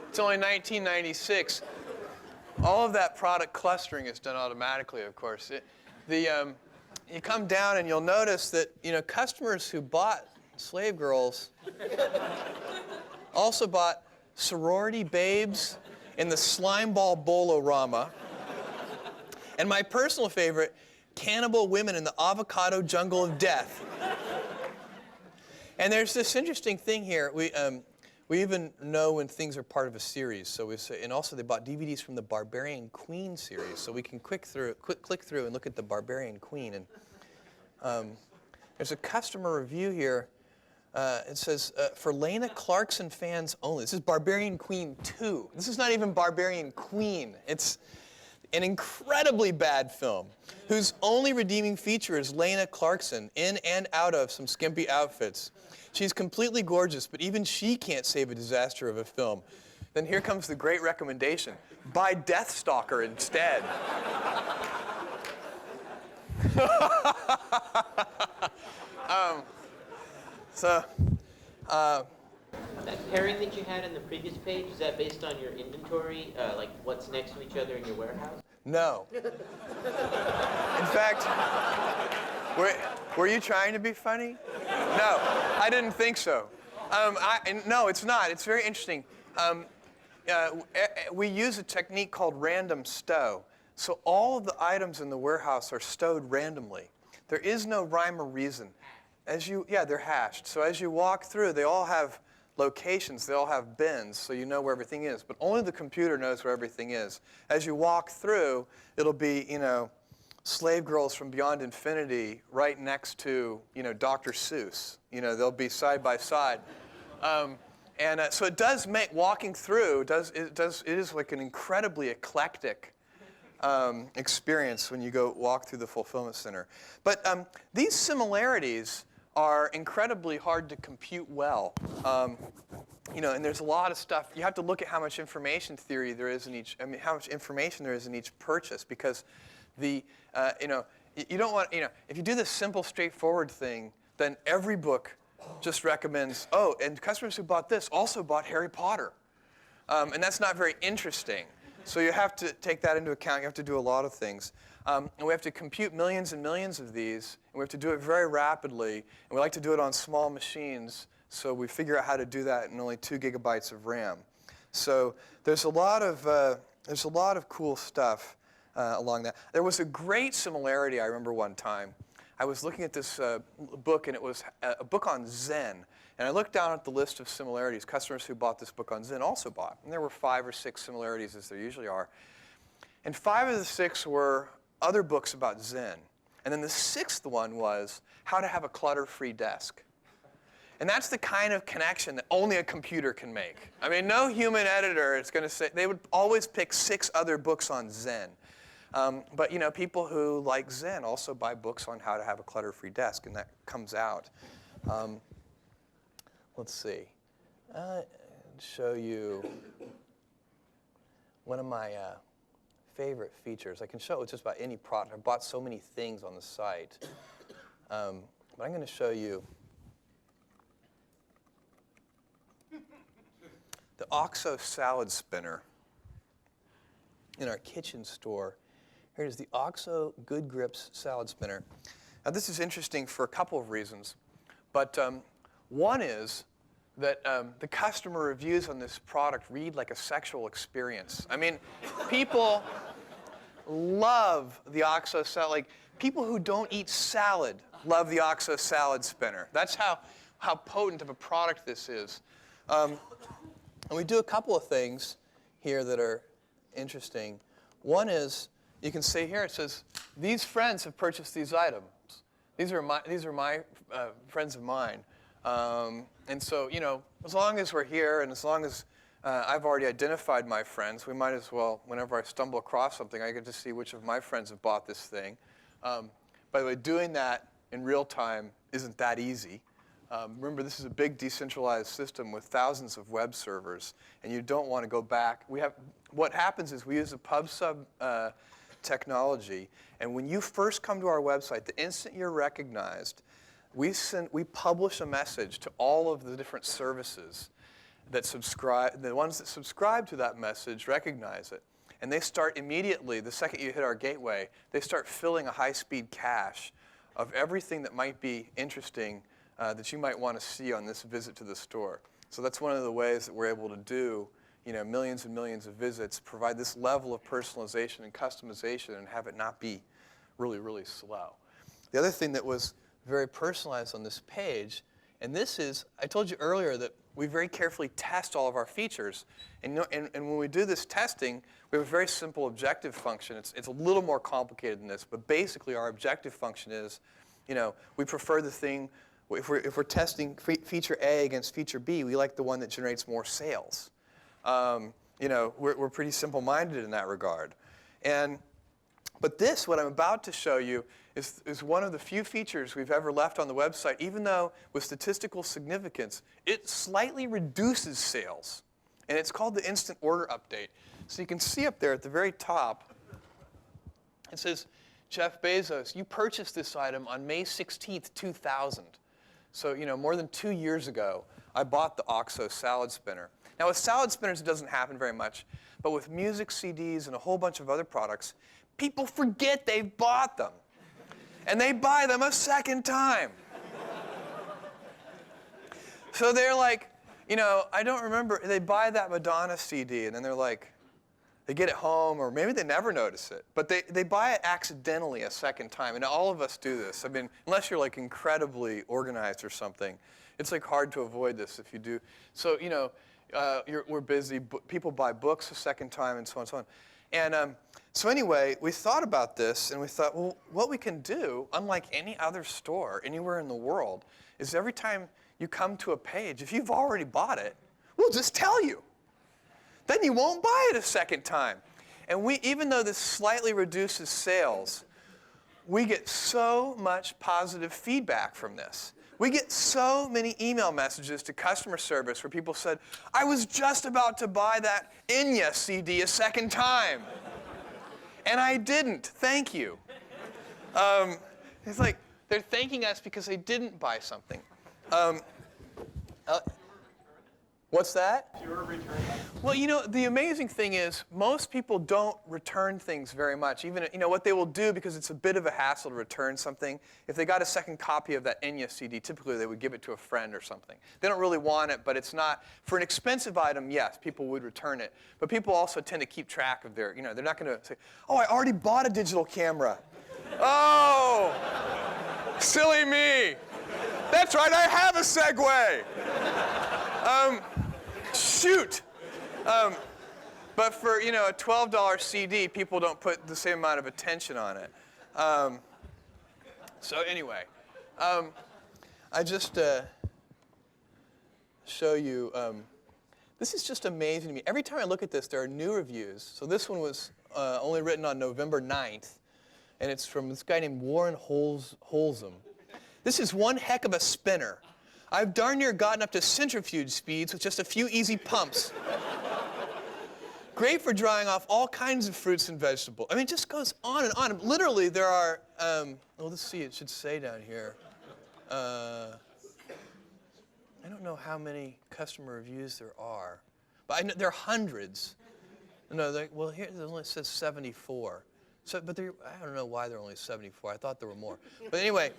It's only $19.96. All of that product clustering is done automatically, of course. You come down and you'll notice that customers who bought Slave Girls also bought Sorority Babes in the Slimeball Bolorama, and my personal favorite, Cannibal Women in the Avocado Jungle of Death. And there's this interesting thing here. We even know when things are part of a series. So and also they bought DVDs from the Barbarian Queen series, so we can click through and look at the Barbarian Queen. And there's a customer review here. It says, for Lena Clarkson fans only. This is Barbarian Queen 2. This is not even Barbarian Queen. It's an incredibly bad film whose only redeeming feature is Lena Clarkson in and out of some skimpy outfits. She's completely gorgeous, but even she can't save a disaster of a film. Then here comes the great recommendation. Buy Deathstalker instead. That pairing that you had in the previous page, is that based on your inventory, like what's next to each other in your warehouse? No. In fact, were you trying to be funny? No, I didn't think so. No, it's not. It's very interesting. We use a technique called random stow. So all of the items in the warehouse are stowed randomly. There is no rhyme or reason. They're hashed. So as you walk through, they all have locations. They all have bins, so you know where everything is. But only the computer knows where everything is. As you walk through, it'll be, Slave Girls from Beyond Infinity right next to, Dr. Seuss. They'll be side by side. So it does make walking through, it is like an incredibly eclectic experience when you go walk through the fulfillment center. But these similarities are incredibly hard to compute well. And there's a lot of stuff. You have to look at how much information theory there is in each, how much information there is in each purchase, because you don't want, if you do this simple, straightforward thing, then every book just recommends, and customers who bought this also bought Harry Potter. And that's not very interesting. So you have to take that into account. You have to do a lot of things. And we have to compute millions and millions of these, and we have to do it very rapidly. And we like to do it on small machines, so we figure out how to do that in only 2 gigabytes of RAM. So there's a lot of cool stuff along that. There was a great similarity, I remember one time. I was looking at this book, and it was a book on Zen. And I looked down at the list of similarities. Customers who bought this book on Zen also bought. And there were 5 or 6 similarities, as there usually are. And 5 of the 6 were other books about Zen. And then the 6th one was how to have a clutter-free desk. And that's the kind of connection that only a computer can make. I mean, no human editor is going to say, they would always pick 6 other books on Zen. But people who like Zen also buy books on how to have a clutter-free desk, and that comes out. Let's see. I'll show you one of my favorite features. I can show it just about any product. I've bought so many things on the site. But I'm going to show you the Aqsa salad spinner in our kitchen store. Here it is, the Aqsa Good Grips salad spinner. Now this is interesting for a couple of reasons. But one is that the customer reviews on this product read like a sexual experience. I mean, people love the Aqsa salad. Like, people who don't eat salad love the Aqsa salad spinner. That's how potent of a product this is. And we do a couple of things here that are interesting. One is, you can see here, it says, these friends have purchased these items. These are my friends of mine. And so, as long as we're here and as long as I've already identified my friends, we might as well, whenever I stumble across something, I get to see which of my friends have bought this thing. By the way, doing that in real time isn't that easy. Remember, this is a big decentralized system with thousands of web servers, and you don't want to go back. What happens is we use a pub/sub technology, and when you first come to our website, the instant you're recognized, we publish a message to all of the different services that subscribe. The ones that subscribe to that message recognize it. And they start immediately, the second you hit our gateway, they start filling a high-speed cache of everything that might be interesting that you might want to see on this visit to the store. So that's one of the ways that we're able to do millions and millions of visits, provide this level of personalization and customization, and have it not be really, really slow. The other thing that was very personalized on this page, and this is, I told you earlier that we very carefully test all of our features. And when we do this testing, we have a very simple objective function. It's a little more complicated than this, but basically our objective function is, we prefer the thing, if we're testing feature A against feature B, we like the one that generates more sales. We're pretty simple-minded in that regard. But this, what I'm about to show you, is one of the few features we've ever left on the website, even though with statistical significance, it slightly reduces sales. And it's called the Instant Order Update. So you can see up there at the very top, it says, Jeff Bezos, you purchased this item on May 16th, 2000. So, more than 2 years ago, I bought the Aqsa salad spinner. Now, with salad spinners, it doesn't happen very much. But with music CDs and a whole bunch of other products, people forget they've bought them. And they buy them a second time. So they're like, I don't remember, they buy that Madonna CD, and then they're like, they get it home, or maybe they never notice it, but they buy it accidentally a second time, and all of us do this. I mean, unless you're like incredibly organized or something, it's like hard to avoid this if you do. So, we're busy, people buy books a second time, and so on and so on. And so anyway, we thought about this, and we thought, well, what we can do, unlike any other store anywhere in the world, is every time you come to a page, if you've already bought it, we'll just tell you. Then you won't buy it a second time. And even though this slightly reduces sales, we get so much positive feedback from this. We get so many email messages to customer service where people said, I was just about to buy that Enya CD a second time. And I didn't. Thank you. It's like they're thanking us because they didn't buy something. What's that? Well, the amazing thing is most people don't return things very much. Even, what they will do, because it's a bit of a hassle to return something, if they got a second copy of that Enya CD, typically they would give it to a friend or something. They don't really want it, but it's not, for an expensive item, yes, people would return it. But people also tend to keep track of their, they're not going to say, oh, I already bought a digital camera. Oh, silly me. That's right, I have a Segway. Shoot. But for, a $12 CD, people don't put the same amount of attention on it. So anyway, I just show you, this is just amazing to me. Every time I look at this, there are new reviews. So this one was only written on November 9th, and it's from this guy named Warren Holzum. This is one heck of a spinner. I've darn near gotten up to centrifuge speeds with just a few easy pumps. Great for drying off all kinds of fruits and vegetables. I mean, it just goes on and on. Literally, there are, let's see, it should say down here. I don't know how many customer reviews there are, but I know there are hundreds. No, here it only says 74. So, but I don't know why there are only 74. I thought there were more. But anyway,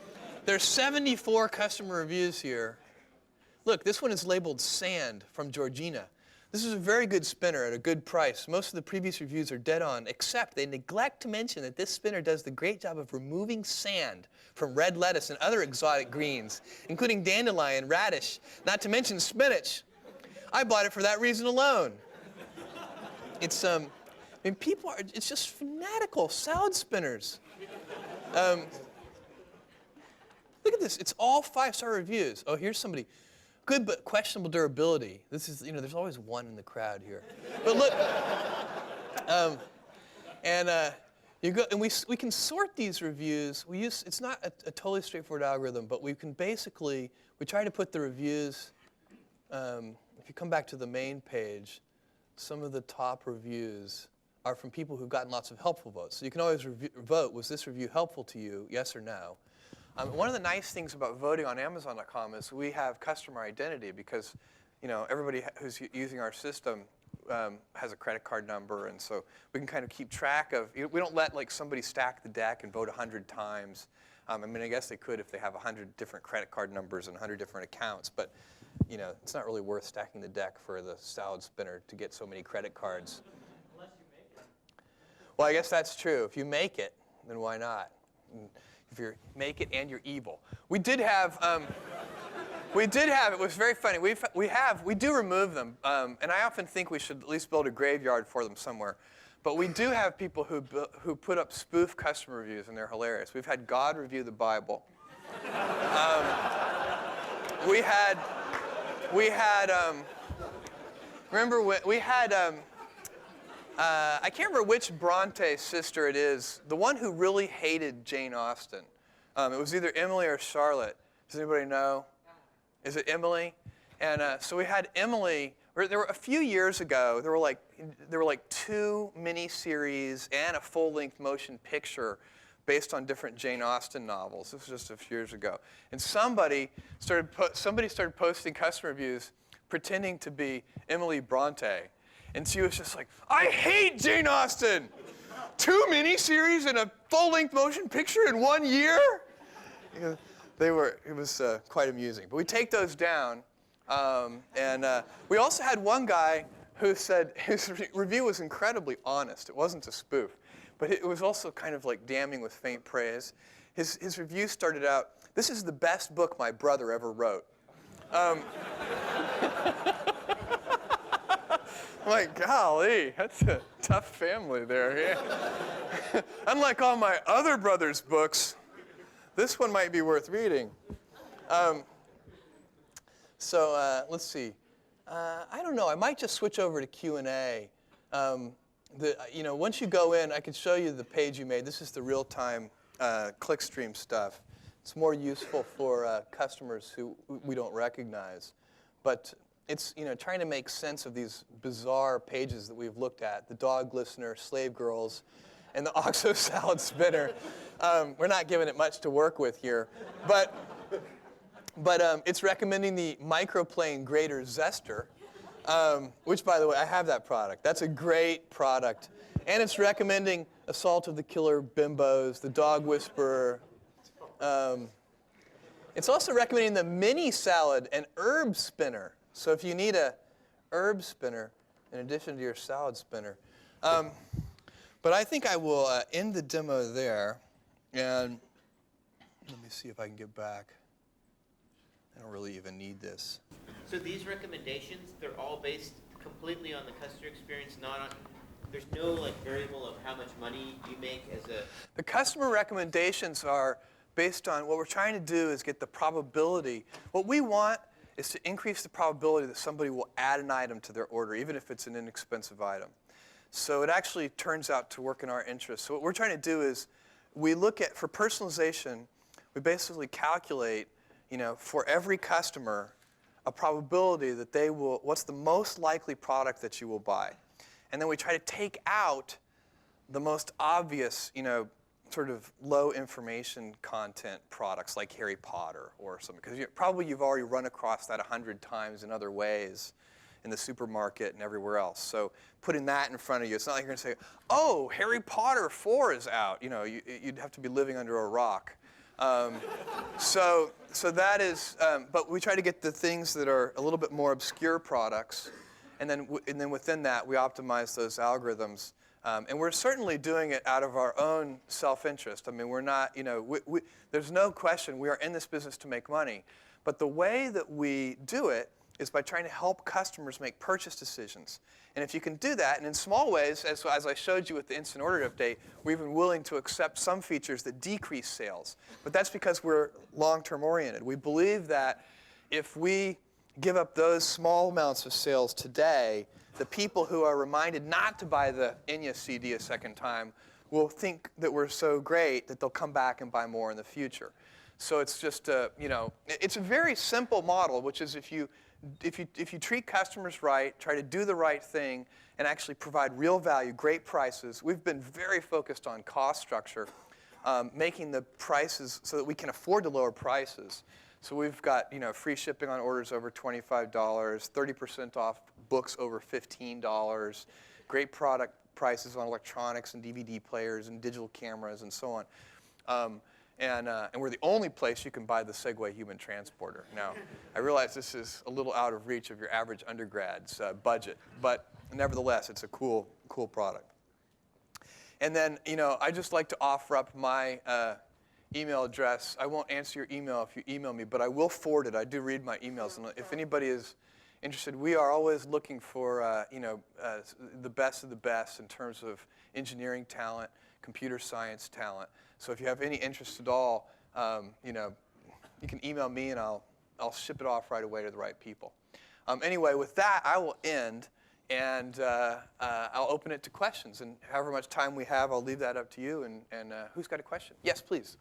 there's 74 customer reviews here. Look, this one is labeled Sand from Georgina. This is a very good spinner at a good price. Most of the previous reviews are dead on, except they neglect to mention that this spinner does the great job of removing sand from red lettuce and other exotic greens, including dandelion, radish, not to mention spinach. I bought it for that reason alone. It's, people are, it's just fanatical salad spinners. Look at this, it's all 5-star reviews. Oh, here's somebody. Good but questionable durability. This is, there's always one in the crowd here. But look, you go, and we can sort these reviews. It's not a totally straightforward algorithm, but we try to put the reviews, if you come back to the main page, some of the top reviews are from people who've gotten lots of helpful votes. So you can always vote, was this review helpful to you, yes or no? One of the nice things about voting on Amazon.com is we have customer identity because, everybody who's using our system has a credit card number, and so we can kind of keep track of. We don't let somebody stack the deck and vote 100 times. I guess they could if they have 100 different credit card numbers and 100 different accounts, but it's not really worth stacking the deck for the salad spinner to get so many credit cards. Unless you make it. Well, I guess that's true. If you make it, then why not? If you make it and you're evil. We did have, it was very funny. We do remove them, and I often think we should at least build a graveyard for them somewhere. But we do have people who put up spoof customer reviews, and they're hilarious. We've had God review the Bible. I can't remember which Bronte sister it is, the one who really hated Jane Austen. It was either Emily or Charlotte. Does anybody know? Is it Emily? And so we had Emily. There were a few years ago. There were like 2 miniseries and a full-length motion picture based on different Jane Austen novels. This was just a few years ago. And somebody started posting customer reviews pretending to be Emily Bronte. And she was just like, I hate Jane Austen. 2 miniseries and a full-length motion picture in 1 year? You know, it was quite amusing. But we take those down. And we also had one guy who said his review was incredibly honest. It wasn't a spoof. But it was also kind of like damning with faint praise. His review started out, "This is the best book my brother ever wrote." I'm like, golly, that's a tough family there. Yeah. Unlike all my other brother's books, this one might be worth reading. So let's see. I don't know. I might just switch over to Q&A. Once you go in, I can show you the page you made. This is the real-time clickstream stuff. It's more useful for customers who we don't recognize. But it's trying to make sense of these bizarre pages that we've looked at: the dog listener, slave girls, and the Aqsa salad spinner. We're not giving it much to work with here, but it's recommending the microplane grater zester, which, by the way, I have that product. That's a great product, and it's recommending Assault of the Killer Bimbos, the dog whisperer. It's also recommending the mini salad and herb spinner. So if you need a herb spinner in addition to your salad spinner. But I think I will end the demo there. And let me see if I can get back. I don't really even need this. So these recommendations, they're all based completely on the customer experience, not on, there's no variable of how much money you make as a... The customer recommendations are based on what we're trying to do is get the probability. What we want is to increase the probability that somebody will add an item to their order, even if it's an inexpensive item. So it actually turns out to work in our interest. So what we're trying to do is we look at, for personalization, we basically calculate, for every customer, a probability that they will, what's the most likely product that you will buy. And then we try to take out the most obvious, sort of low information content products like Harry Potter or something. Because probably you've already run across that 100 times in other ways in the supermarket and everywhere else. So putting that in front of you, it's not like you're going to say, oh, Harry Potter 4 is out. You'd have to be living under a rock. So that is, but we try to get the things that are a little bit more obscure products, and then within that we optimize those algorithms. And we're certainly doing it out of our own self-interest. I mean, we're not, there's no question we are in this business to make money. But the way that we do it is by trying to help customers make purchase decisions. And if you can do that, and in small ways, as I showed you with the instant order update, we're even willing to accept some features that decrease sales. But that's because we're long-term oriented. We believe that if we give up those small amounts of sales today, the people who are reminded not to buy the Enya CD a second time will think that we're so great that they'll come back and buy more in the future. So it's just, it's a very simple model, which is if you treat customers right, try to do the right thing, and actually provide real value, great prices. We've been very focused on cost structure, making the prices so that we can afford to lower prices. So we've got free shipping on orders over $25, 30% off books over $15, great product prices on electronics and DVD players and digital cameras and so on. And we're the only place you can buy the Segway human transporter. Now, I realize this is a little out of reach of your average undergrad's budget, but nevertheless, it's a cool product. And then, I just like to offer up my email address. I won't answer your email if you email me, but I will forward it. I do read my emails, and if anybody is interested, we are always looking for the best of the best in terms of engineering talent, computer science talent. So if you have any interest at all, you can email me, and I'll ship it off right away to the right people. Anyway, with that, I will end, and I'll open it to questions. And however much time we have, I'll leave that up to you. And who's got a question? Yes, please.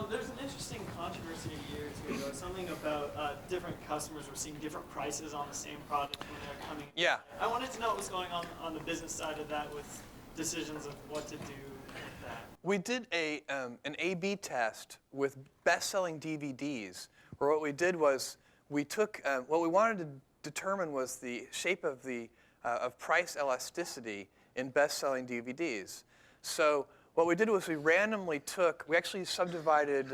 There's an interesting controversy a year or two ago, something about different customers were seeing different prices on the same product when they're coming. Yeah. I wanted to know what was going on the business side of that with decisions of what to do with that. We did an A/B test with best-selling DVDs, where what we did was we took what we wanted to determine was the shape of the of price elasticity in best-selling DVDs. So what we did was we actually subdivided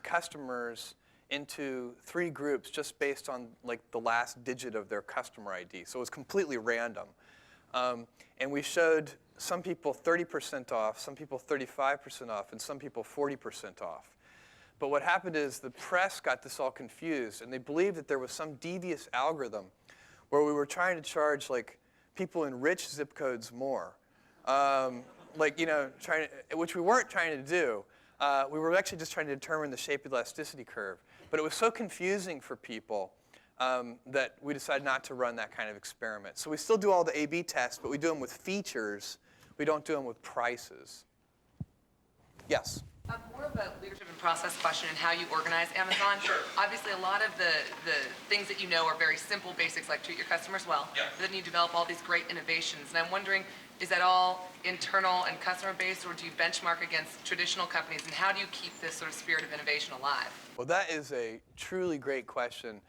customers into 3 groups just based on like the last digit of their customer ID. So it was completely random. And we showed some people 30% off, some people 35% off, and some people 40% off. But what happened is the press got this all confused, and they believed that there was some devious algorithm where we were trying to charge like people in rich zip codes more. Which we weren't trying to do. We were actually just trying to determine the shape elasticity curve. But it was so confusing for people that we decided not to run that kind of experiment. So we still do all the A/B tests, but we do them with features. We don't do them with prices. Yes? More of a leadership and process question in how you organize Amazon. Sure. Obviously, a lot of the things that you know are very simple basics, like treat your customers well. Yeah. But then you develop all these great innovations. And I'm wondering, is that all internal and customer-based, or do you benchmark against traditional companies? And how do you keep this sort of spirit of innovation alive? Well, that is a truly great question.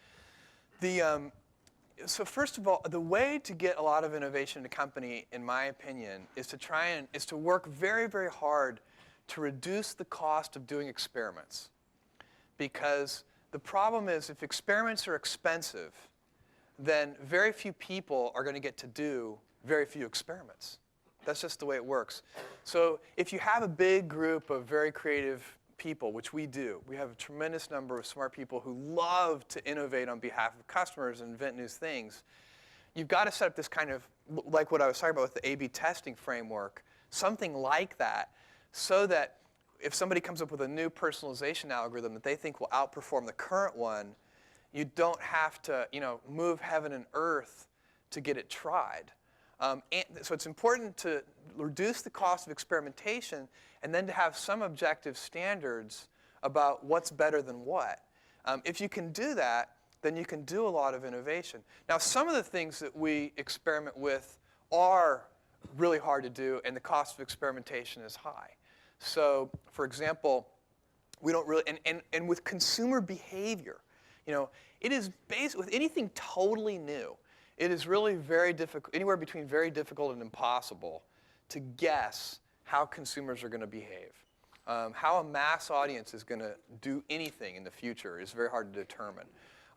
So first of all, the way to get a lot of innovation in a company, in my opinion, is to work very, very hard to reduce the cost of doing experiments. Because the problem is, if experiments are expensive, then very few people are going to get to do very few experiments. That's just the way it works. So if you have a big group of very creative people, which we do, we have a tremendous number of smart people who love to innovate on behalf of customers and invent new things, you've got to set up this kind of, like what I was talking about with the A/B testing framework, something like that, so that if somebody comes up with a new personalization algorithm that they think will outperform the current one, you don't have to, move heaven and earth to get it tried. So it's important to reduce the cost of experimentation and then to have some objective standards about what's better than what. If you can do that, then you can do a lot of innovation. Now, some of the things that we experiment with are really hard to do, and the cost of experimentation is high. So, for example, we don't really, and with consumer behavior, it is based with anything totally new. It is really very difficult, anywhere between very difficult and impossible, to guess how consumers are going to behave. How a mass audience is going to do anything in the future is very hard to determine.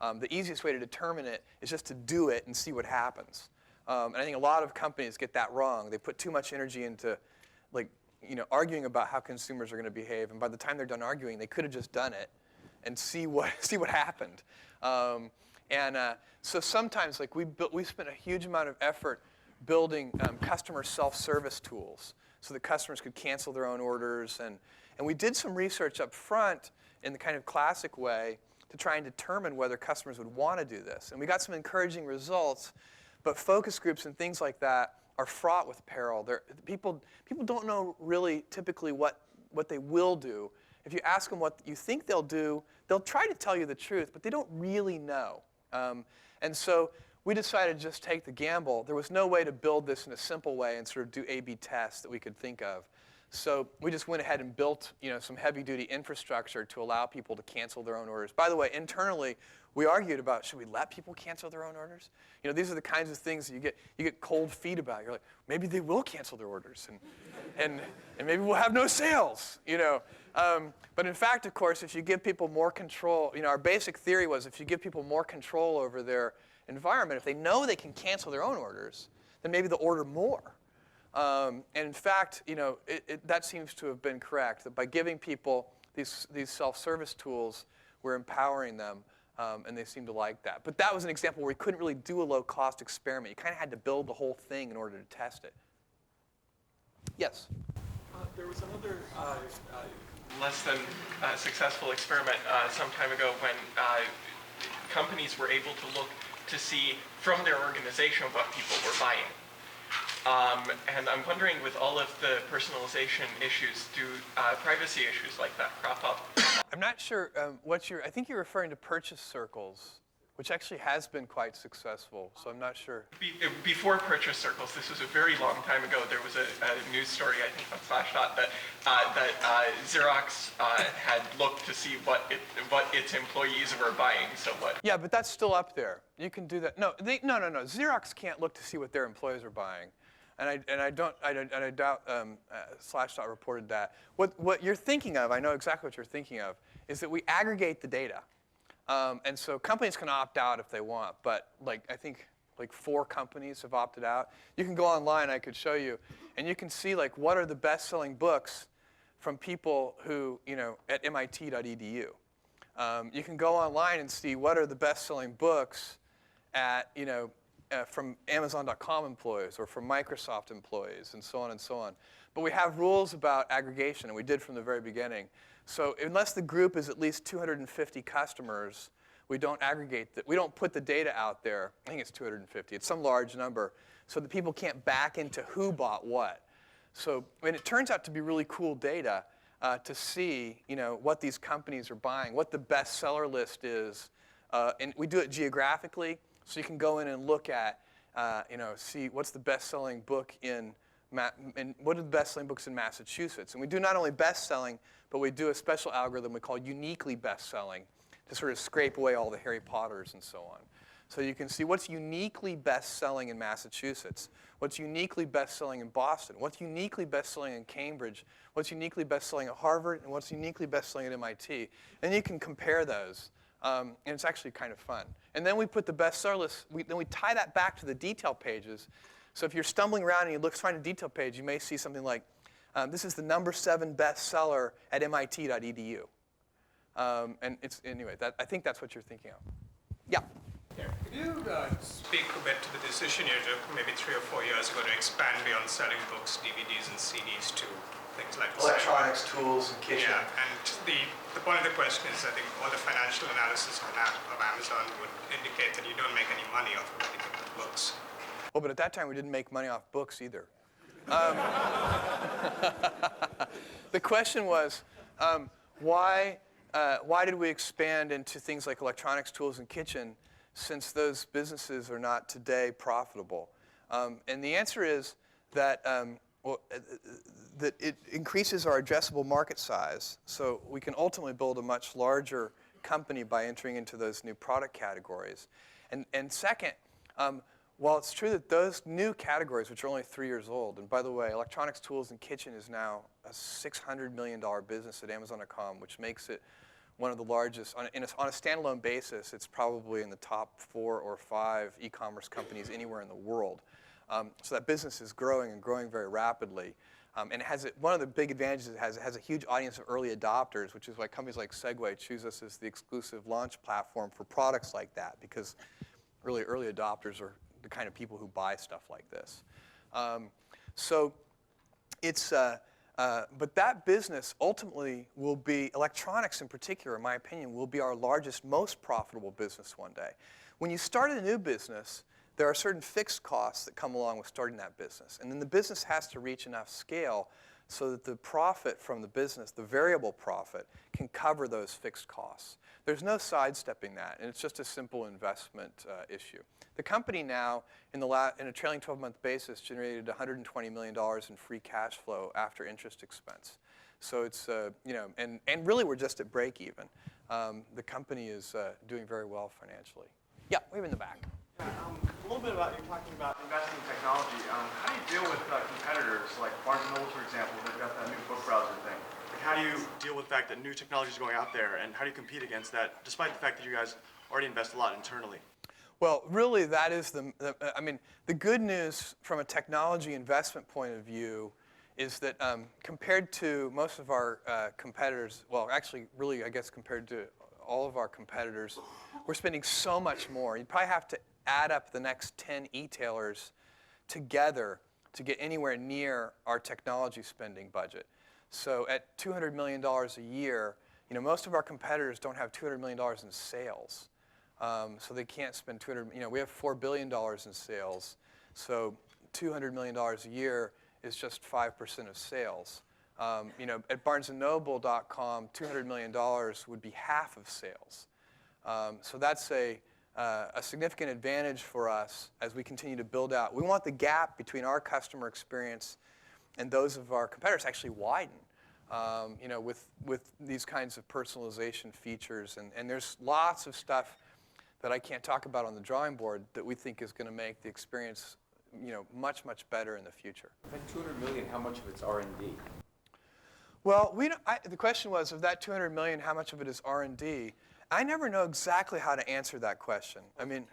The easiest way to determine it is just to do it and see what happens. And I think a lot of companies get that wrong. They put too much energy into, arguing about how consumers are going to behave, and by the time they're done arguing, they could have just done it and see what happened. So sometimes, we spent a huge amount of effort building customer self-service tools so that customers could cancel their own orders, and we did some research up front in the kind of classic way to try and determine whether customers would want to do this, and we got some encouraging results. But focus groups and things like that are fraught with peril. People don't know really typically what they will do. If you ask them what you think they'll do, they'll try to tell you the truth, but they don't really know. And so we decided to just take the gamble. There was no way to build this in a simple way and sort of do A/B tests that we could think of. So we just went ahead and built some heavy-duty infrastructure to allow people to cancel their own orders. By the way, internally, we argued about, should we let people cancel their own orders? These are the kinds of things that you get cold feet about. You're like, maybe they will cancel their orders, and maybe we'll have no sales. But in fact, of course, if you give people more control, our basic theory was if you give people more control over their environment, if they know they can cancel their own orders, then maybe they'll order more. And in fact, that seems to have been correct, that by giving people these self-service tools, we're empowering them, and they seem to like that. But that was an example where we couldn't really do a low-cost experiment. You kind of had to build the whole thing in order to test it. Yes? There was another less than successful experiment some time ago when companies were able to look to see from their organization what people were buying. And I'm wondering, with all of the personalization issues, do privacy issues like that crop up? I'm not sure I think you're referring to purchase circles, which actually has been quite successful, so I'm not sure. Before purchase circles, this was a very long time ago, there was a news story, I think on Slashdot, that that Xerox had looked to see what its employees were buying. So what? Yeah, but that's still up there. You can do that. No. Xerox can't look to see what their employees are buying, and I doubt Slashdot reported that. What you're thinking of, I know exactly what you're thinking of, is that we aggregate the data, and so companies can opt out if they want. But I think 4 companies have opted out. You can go online. I could show you, and you can see what are the best-selling books from people who at MIT.edu. You can go online and see what are the best-selling books at from Amazon.com employees or from Microsoft employees, and so on and so on. But we have rules about aggregation, and we did from the very beginning. So unless the group is at least 250 customers, we don't aggregate that. We don't put the data out there. I think it's 250. It's some large number, so that people can't back into who bought what. So it turns out to be really cool data to see what these companies are buying, what the bestseller list is, and we do it geographically. So you can go in and look at, see what's the best-selling book and what are the best-selling books in Massachusetts. And we do not only best-selling, but we do a special algorithm we call uniquely best-selling to sort of scrape away all the Harry Potters and so on. So you can see what's uniquely best-selling in Massachusetts, what's uniquely best-selling in Boston, what's uniquely best-selling in Cambridge, what's uniquely best-selling at Harvard, and what's uniquely best-selling at MIT. And you can compare those. And it's actually kind of fun. And then we put the bestseller list, then we tie that back to the detail pages. So if you're stumbling around and you find a detail page, you may see something like, this is the #7 bestseller at MIT.edu. And anyway, I think that's what you're thinking of. Yeah? Could you speak a bit to the decision you took maybe 3 or 4 years ago to expand beyond selling books, DVDs, and CDs to things like Electronics, tools, and kitchen. Yeah, and the point of the question is, I think all the financial analysis of Amazon would indicate that you don't make any money off of anything but books. Well, but at that time we didn't make money off books either. The question was, why did we expand into things like electronics, tools, and kitchen, since those businesses are not today profitable? And the answer is that that it increases our addressable market size, so we can ultimately build a much larger company by entering into those new product categories. And second, while it's true that those new categories, which are only 3 years old, and by the way, electronics, tools, and kitchen is now a $600 million business at Amazon.com, which makes it one of the largest. On a standalone basis, it's probably in the top 4 or 5 e-commerce companies anywhere in the world. So that business is growing and growing very rapidly. And one of the big advantages it has a huge audience of early adopters, which is why companies like Segway choose us as the exclusive launch platform for products like that, because really early adopters are the kind of people who buy stuff like this. So it's, but that business ultimately will be, electronics in particular, in my opinion, will be our largest, most profitable business one day. When you start a new business, there are certain fixed costs that come along with starting that business. And then the business has to reach enough scale so that the profit from the business, the variable profit, can cover those fixed costs. There's no sidestepping that, and it's just a simple investment issue. The company now, in a trailing 12-month basis, generated $120 million in free cash flow after interest expense. So it's, and really we're just at break even. The company is doing very well financially. Yeah, way in the back. A little bit about, you're talking about investing in technology. How do you deal with competitors like Barnes & Noble, for example? They've got that new book browser thing. Like, how do you deal with the fact that new technology is going out there, and how do you compete against that, despite the fact that you guys already invest a lot internally? Well, really, that is the good news from a technology investment point of view is that compared to most of our competitors, well, actually, really, I guess compared to all of our competitors, we're spending so much more. You'd probably have to add up the next 10 e-tailers together to get anywhere near our technology spending budget. So at $200 million a year, most of our competitors don't have $200 million in sales. So they can't spend we have $4 billion in sales. So $200 million a year is just 5% of sales. At BarnesandNoble.com, $200 million would be half of sales. So that's a significant advantage for us as we continue to build out. We want the gap between our customer experience and those of our competitors actually widen. with these kinds of personalization features. And there's lots of stuff that I can't talk about on the drawing board that we think is going to make the experience much, much better in the future. That 200 million, how much of it's R&D? Well, the question was, of that 200 million, how much of it is R&D? I never know exactly how to answer that question. I mean,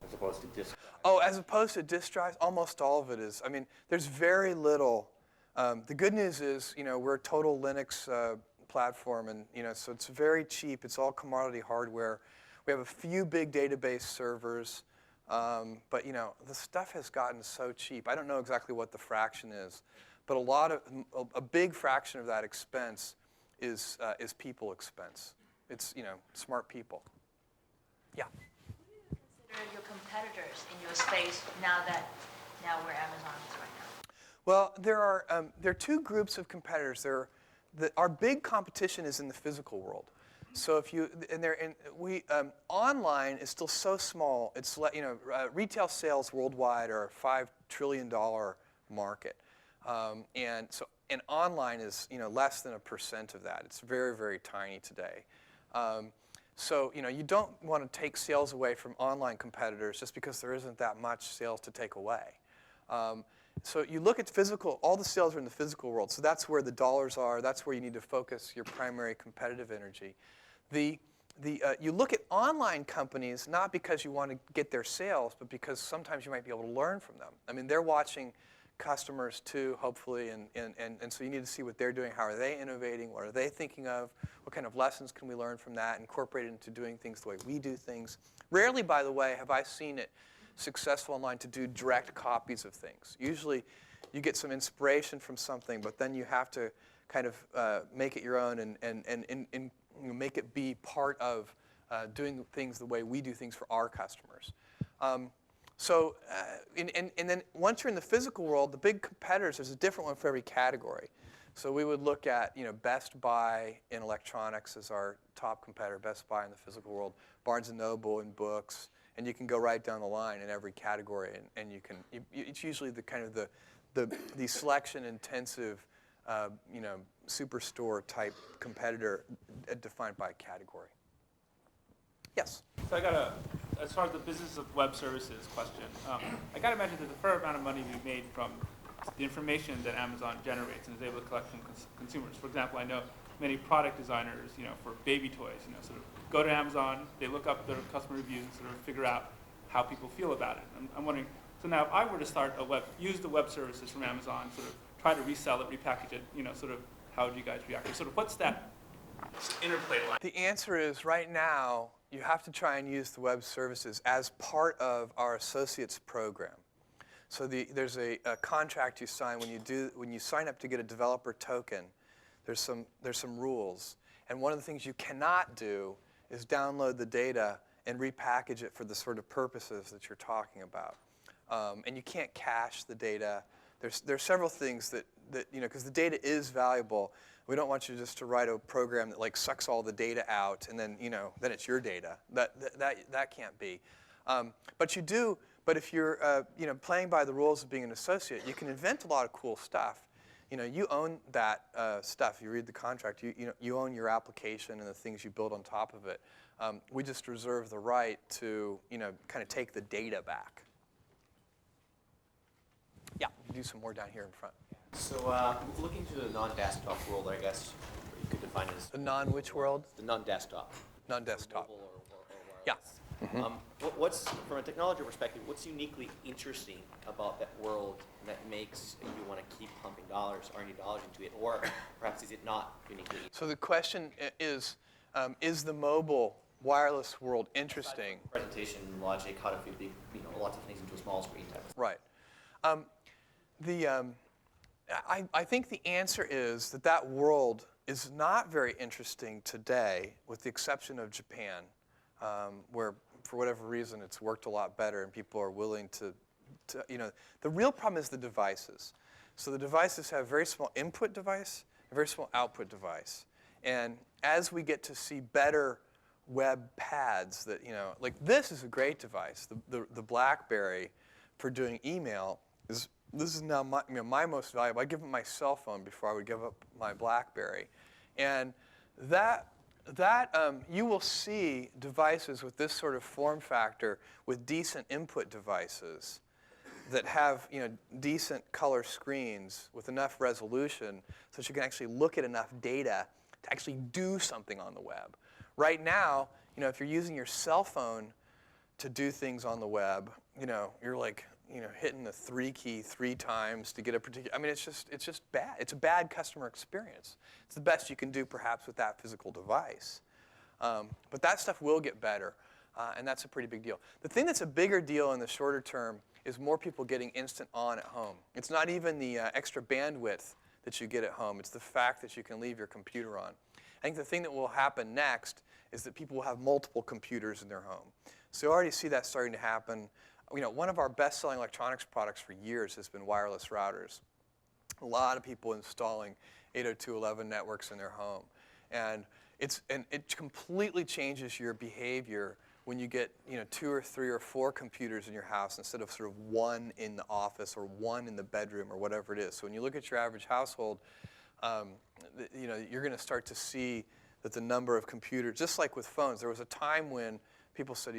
As opposed to disk. oh, as opposed to disk drives, almost all of it is. I mean, there's very little. The good news is, we're a total Linux platform, and so it's very cheap. It's all commodity hardware. We have a few big database servers, but the stuff has gotten so cheap. I don't know exactly what the fraction is, but a big fraction of that expense is people expense. It's smart people. Yeah. Who do you consider your competitors in your space now where Amazon is right now? Well, there are two groups of competitors. Our big competition is in the physical world. So online is still so small. It's retail sales worldwide are a $5 trillion market, and online is less than 1% of that. It's very, very tiny today. So you don't want to take sales away from online competitors just because there isn't that much sales to take away. So you look at all the sales are in the physical world. So that's where the dollars are. That's where you need to focus your primary competitive energy. You look at online companies not because you want to get their sales, but because sometimes you might be able to learn from them. I mean, they're watching customers too, hopefully, and so you need to see what they're doing. How are they innovating? What are they thinking of? What kind of lessons can we learn from that, incorporate it into doing things the way we do things? Rarely, by the way, have I seen it successful online to do direct copies of things. Usually, you get some inspiration from something, but then you have to kind of make it your own and make it be part of doing things the way we do things for our customers. And then once you're in the physical world, the big competitors, there's a different one for every category. So we would look at Best Buy in electronics as our top competitor, Best Buy in the physical world, Barnes & Noble in books, and you can go right down the line in every category, and it's usually the kind of the selection intensive superstore type competitor defined by category. Yes? So I got as far as the business of web services question, I got to imagine there's a fair amount of money to be made from the information that Amazon generates and is able to collect from consumers. For example, I know many product designers, for baby toys, sort of go to Amazon, they look up their customer reviews and sort of figure out how people feel about it. I'm wondering, so now if I were to start use the web services from Amazon, sort of try to resell it, repackage it, sort of how would you guys react? Or sort of what's that interplay like? The answer is right now, you have to try and use the web services as part of our associates program. So there's a contract you sign when you sign up to get a developer token. There's some rules, and one of the things you cannot do is download the data and repackage it for the sort of purposes that you're talking about. And you can't cache the data. There's several things that because the data is valuable. We don't want you just to write a program that sucks all the data out and then then it's your data. That can't be. But you do. But if you're playing by the rules of being an associate, you can invent a lot of cool stuff. You own that stuff. You read the contract. You own your application and the things you build on top of it. We just reserve the right to kind of take the data back. Yeah, do some more down here in front. So looking to the non-desktop world, I guess you could define it as the non-which world? The non-desktop. Non-desktop. Or yeah. Mm-hmm. What's from a technology perspective? What's uniquely interesting about that world that makes you want to keep pumping R&D dollars into it, or perhaps is it not uniquely? So the question is the mobile wireless world interesting? Presentation logic, how to fit big, lots of things into a small screen type. Right. I think the answer is that world is not very interesting today, with the exception of Japan, where for whatever reason it's worked a lot better and people are willing to the real problem is the devices. So the devices have very small input device and very small output device. And as we get to see better web pads that, like this is a great device. The BlackBerry for doing email is this is now my most valuable. I give up my cell phone before I would give up my BlackBerry. And you will see devices with this sort of form factor with decent input devices that have decent color screens with enough resolution so that you can actually look at enough data to actually do something on the web. Right now, if you're using your cell phone to do things on the web, you're like hitting the 3 key 3 times to get a particular. I mean, it's just bad. It's a bad customer experience. It's the best you can do perhaps with that physical device. But that stuff will get better, and that's a pretty big deal. The thing that's a bigger deal in the shorter term is more people getting instant on at home. It's not even the extra bandwidth that you get at home. It's the fact that you can leave your computer on. I think the thing that will happen next is that people will have multiple computers in their home. So you already see that starting to happen. One of our best-selling electronics products for years has been wireless routers. A lot of people installing 802.11 networks in their home. And it completely changes your behavior when you get 2 or 3 or 4 computers in your house instead of sort of 1 in the office or 1 in the bedroom or whatever it is. So when you look at your average household, you're going to start to see that the number of computers, just like with phones, there was a time when people said,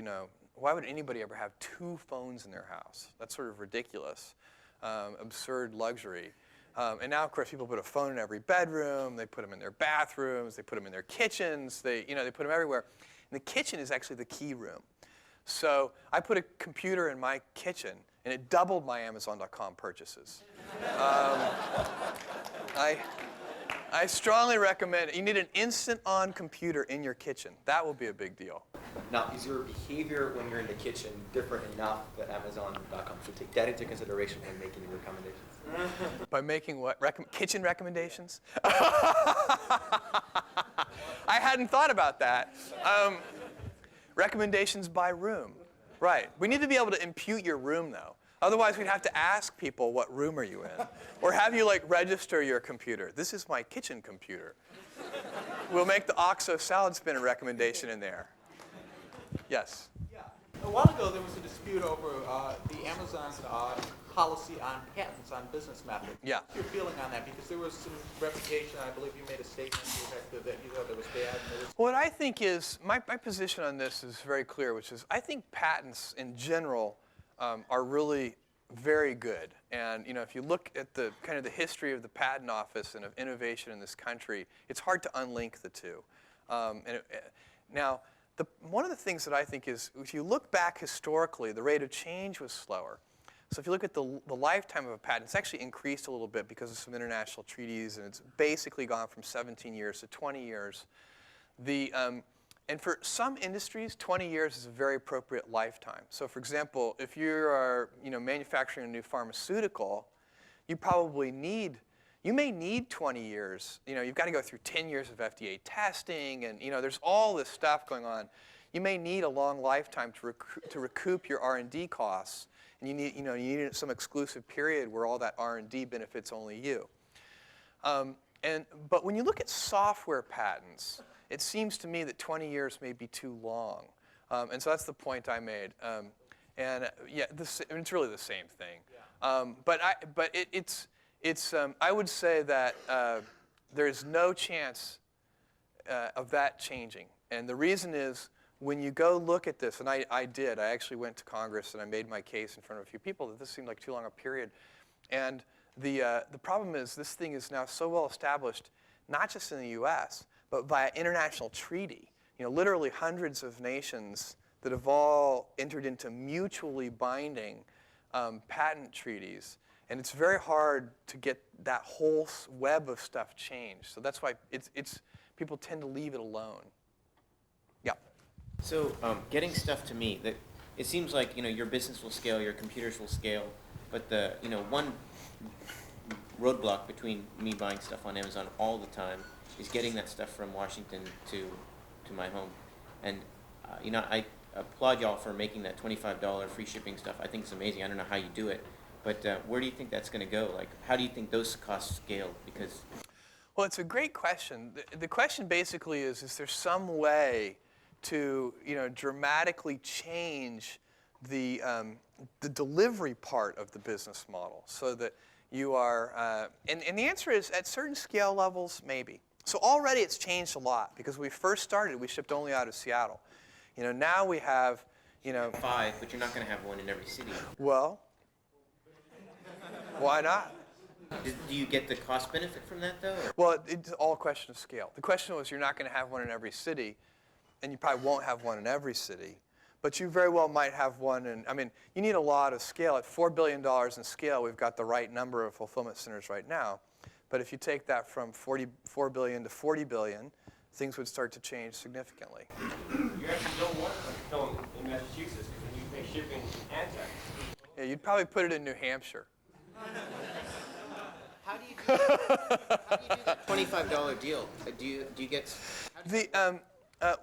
why would anybody ever have 2 phones in their house? That's sort of ridiculous, absurd luxury. And now, of course, people put a phone in every bedroom. They put them in their bathrooms. They put them in their kitchens. They put them everywhere. And the kitchen is actually the key room. So I put a computer in my kitchen, and it doubled my Amazon.com purchases. I strongly recommend it. You need an instant-on computer in your kitchen. That will be a big deal. Now, is your behavior when you're in the kitchen different enough that Amazon.com should take that into consideration when making your recommendations? By making what? Kitchen recommendations? I hadn't thought about that. Recommendations by room. Right. We need to be able to impute your room, though. Otherwise, we'd have to ask people, what room are you in? Or have you, register your computer. This is my kitchen computer. We'll make the Aqsa salad spinner recommendation in there. Yes? Yeah. A while ago, there was a dispute over the Amazon policy on patents on business methods. Yeah. What's your feeling on that? Because there was some reputation, I believe you made a statement to the effect that you thought it was bad. What I think is, my position on this is very clear, which is I think patents in general are really very good. And if you look at the kind of the history of the patent office and of innovation in this country, it's hard to unlink the two. Now, one of the things that I think is, if you look back historically, the rate of change was slower. So if you look at the lifetime of a patent, it's actually increased a little bit because of some international treaties, and it's basically gone from 17 years to 20 years. And for some industries, 20 years is a very appropriate lifetime. So for example, if you are manufacturing a new pharmaceutical, you may need 20 years. You've got to go through 10 years of FDA testing, and there's all this stuff going on. You may need a long lifetime to recoup your R&D costs, and you need some exclusive period where all that R&D benefits only you. But when you look at software patents, it seems to me that 20 years may be too long. And so that's the point I made. Yeah, it's really the same thing. Yeah. I would say that there is no chance of that changing. And the reason is, when you go look at this, and I actually went to Congress and I made my case in front of a few people that this seemed like too long a period. And the problem is, this thing is now so well established, not just in the US, but via international treaty. Literally hundreds of nations that have all entered into mutually binding patent treaties. And it's very hard to get that whole web of stuff changed. So that's why people tend to leave it alone. Yeah. So getting stuff to me, it seems like your business will scale, your computers will scale, but the one roadblock between me buying stuff on Amazon all the time is getting that stuff from Washington to my home. And I applaud y'all for making that $25 free shipping stuff. I think it's amazing. I don't know how you do it, but where do you think that's going to go? How do you think those costs scale? Because well, it's a great question. The question basically is there some way to dramatically change the delivery part of the business model, so that you are, and the answer is at certain scale levels, maybe. So already it's changed a lot, because when we first started, we shipped only out of Seattle. Now we have, 5, but you're not going to have one in every city. Well, why not? Do you get the cost benefit from that, though? Or? Well, it's all a question of scale. The question was, you're not going to have one in every city, and you probably won't have one in every city. But you very well might have one in, you need a lot of scale. At $4 billion in scale, we've got the right number of fulfillment centers right now. But if you take that from $4 billion to $40 billion, things would start to change significantly. You actually don't want to film in Massachusetts, because then you pay shipping and tax. Yeah, you'd probably put it in New Hampshire. How do you do that $25 deal? Do you get...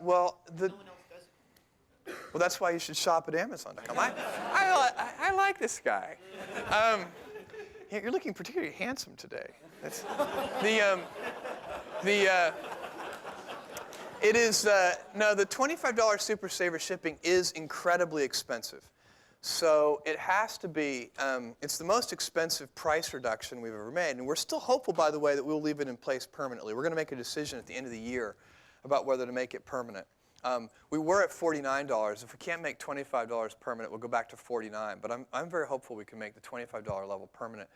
Well, that's why you should shop at Amazon.com. I like this guy. You're looking particularly handsome today. The $25 Super Saver shipping is incredibly expensive. So it has to be, it's the most expensive price reduction we've ever made. And we're still hopeful, by the way, that we'll leave it in place permanently. We're going to make a decision at the end of the year about whether to make it permanent. We were at $49. If we can't make $25 permanent, we'll go back to $49. But I'm very hopeful we can make the $25 level permanent.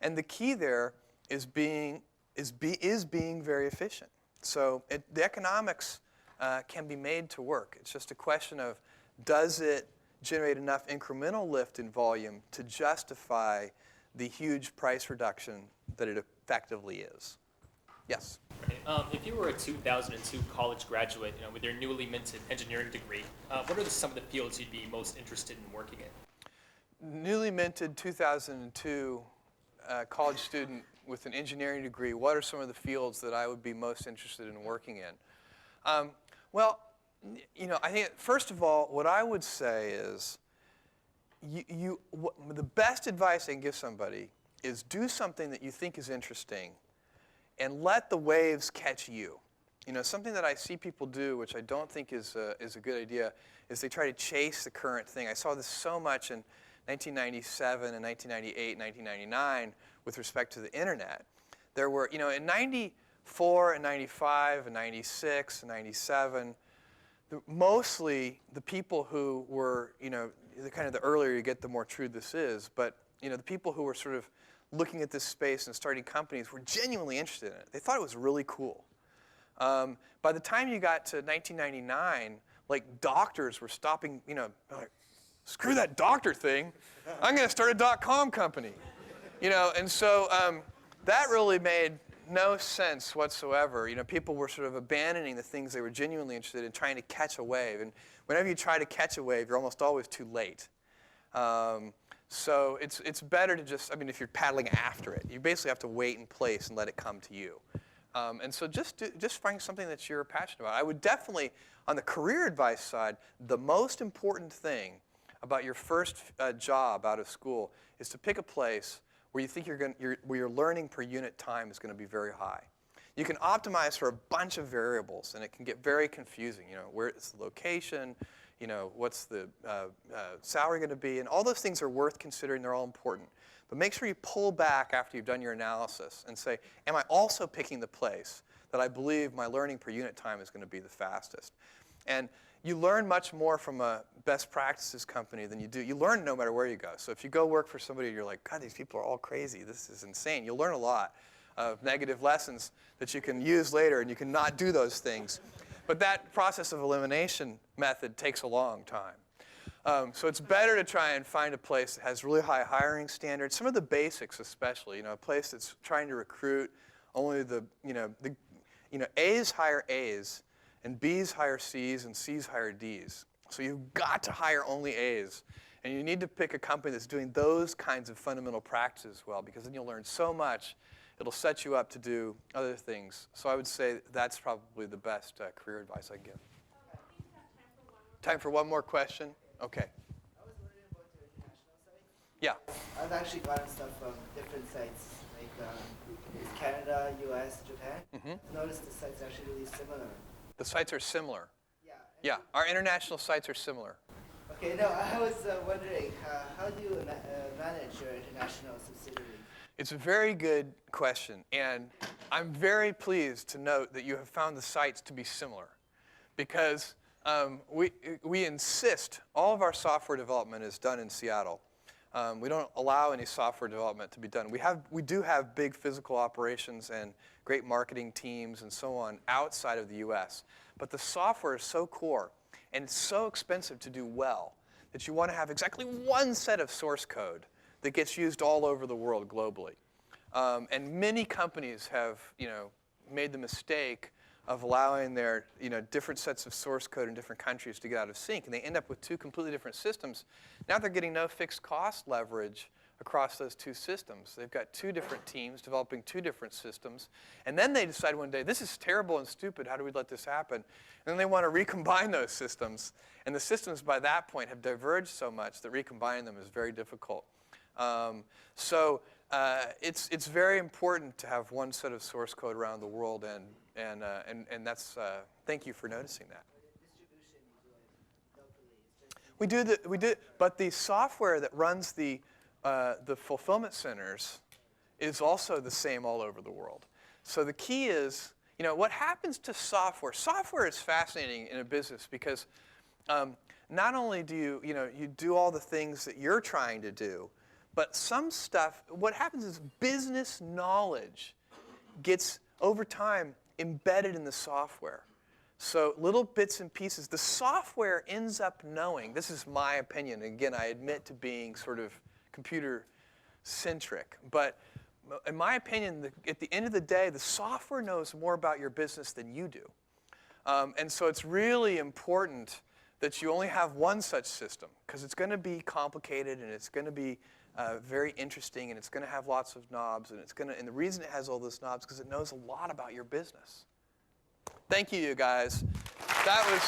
And the key there is being very efficient. So the economics can be made to work. It's just a question of, does it generate enough incremental lift in volume to justify the huge price reduction that it effectively is? Yes? If you were a 2002 college graduate, with your newly minted engineering degree, what are some of the fields you'd be most interested in working in? Newly minted 2002 college student with an engineering degree, what are some of the fields that I would be most interested in working in? I think, first of all, what I would say is the best advice I can give somebody is do something that you think is interesting and let the waves catch you. Something that I see people do, which I don't think is a good idea, is they try to chase the current thing. I saw this so much in 1997 and 1998, 1999 with respect to the internet. There were, in 94 and 95 and 96 and 97, mostly the people who were, the earlier you get, the more true this is, but the people who were sort of looking at this space and starting companies were genuinely interested in it. They thought it was really cool. By the time you got to 1999, doctors were stopping, like, screw that doctor thing. I'm going to start a .com company. And so that really made no sense whatsoever. People were sort of abandoning the things they were genuinely interested in, trying to catch a wave. And whenever you try to catch a wave, you're almost always too late. So it's better to just, if you're paddling after it, you basically have to wait in place and let it come to you. And so just find something that you're passionate about. I would definitely, on the career advice side, the most important thing about your first job out of school is to pick a place where you think where your learning per unit time is going to be very high. You can optimize for a bunch of variables, and it can get very confusing. Where is the location? What's the salary going to be? And all those things are worth considering. They're all important. But make sure you pull back after you've done your analysis and say, am I also picking the place that I believe my learning per unit time is going to be the fastest? And you learn much more from a best practices company than you do. You learn no matter where you go. So if you go work for somebody and you're like, God, these people are all crazy. This is insane. You'll learn a lot of negative lessons that you can use later, and you can not do those things. But that process of elimination method takes a long time. So it's better to try and find a place that has really high hiring standards, some of the basics especially, a place that's trying to recruit only A's hire A's, and B's hire C's, and C's hire D's. So you've got to hire only A's. And you need to pick a company that's doing those kinds of fundamental practices well, because then you'll learn so much, it'll set you up to do other things. So I would say that's probably the best career advice I can give. Time for one more question? Okay. I was wondering about your international site. Yeah. I've actually gotten stuff from different sites, like Canada, US, Japan. Mm-hmm. I noticed the sites are actually really similar. The sites are similar? Yeah. Yeah, our international sites are similar. Okay, Okay, no, I was wondering, how do you manage your international subsidiaries? It's a very good question, and I'm very pleased to note that you have found the sites to be similar, because we insist all of our software development is done in Seattle. We don't allow any software development to be done. We do have big physical operations and great marketing teams and so on outside of the US, but the software is so core and it's so expensive to do well that you want to have exactly one set of source code that gets used all over the world globally. And many companies have, made the mistake of allowing their, different sets of source code in different countries to get out of sync, and they end up with two completely different systems. Now they're getting no fixed cost leverage across those two systems. They've got two different teams developing two different systems, and then they decide one day, this is terrible and stupid, how do we let this happen? And then they want to recombine those systems, and the systems by that point have diverged so much that recombining them is very difficult. It's very important to have one set of source code around the world, and that's thank you for noticing that. We do, but the software that runs the fulfillment centers is also the same all over the world. So the key is, what happens to software? Software is fascinating in a business because not only do you do all the things that you're trying to do, but some stuff, what happens is business knowledge gets, over time, embedded in the software. So little bits and pieces. The software ends up knowing, this is my opinion, again, I admit to being sort of computer-centric, but in my opinion, at the end of the day, the software knows more about your business than you do. And so it's really important that you only have one such system, because it's going to be complicated and it's going to be very interesting, and it's going to have lots of knobs, and and the reason it has all those knobs is because it knows a lot about your business. Thank you, you guys. That was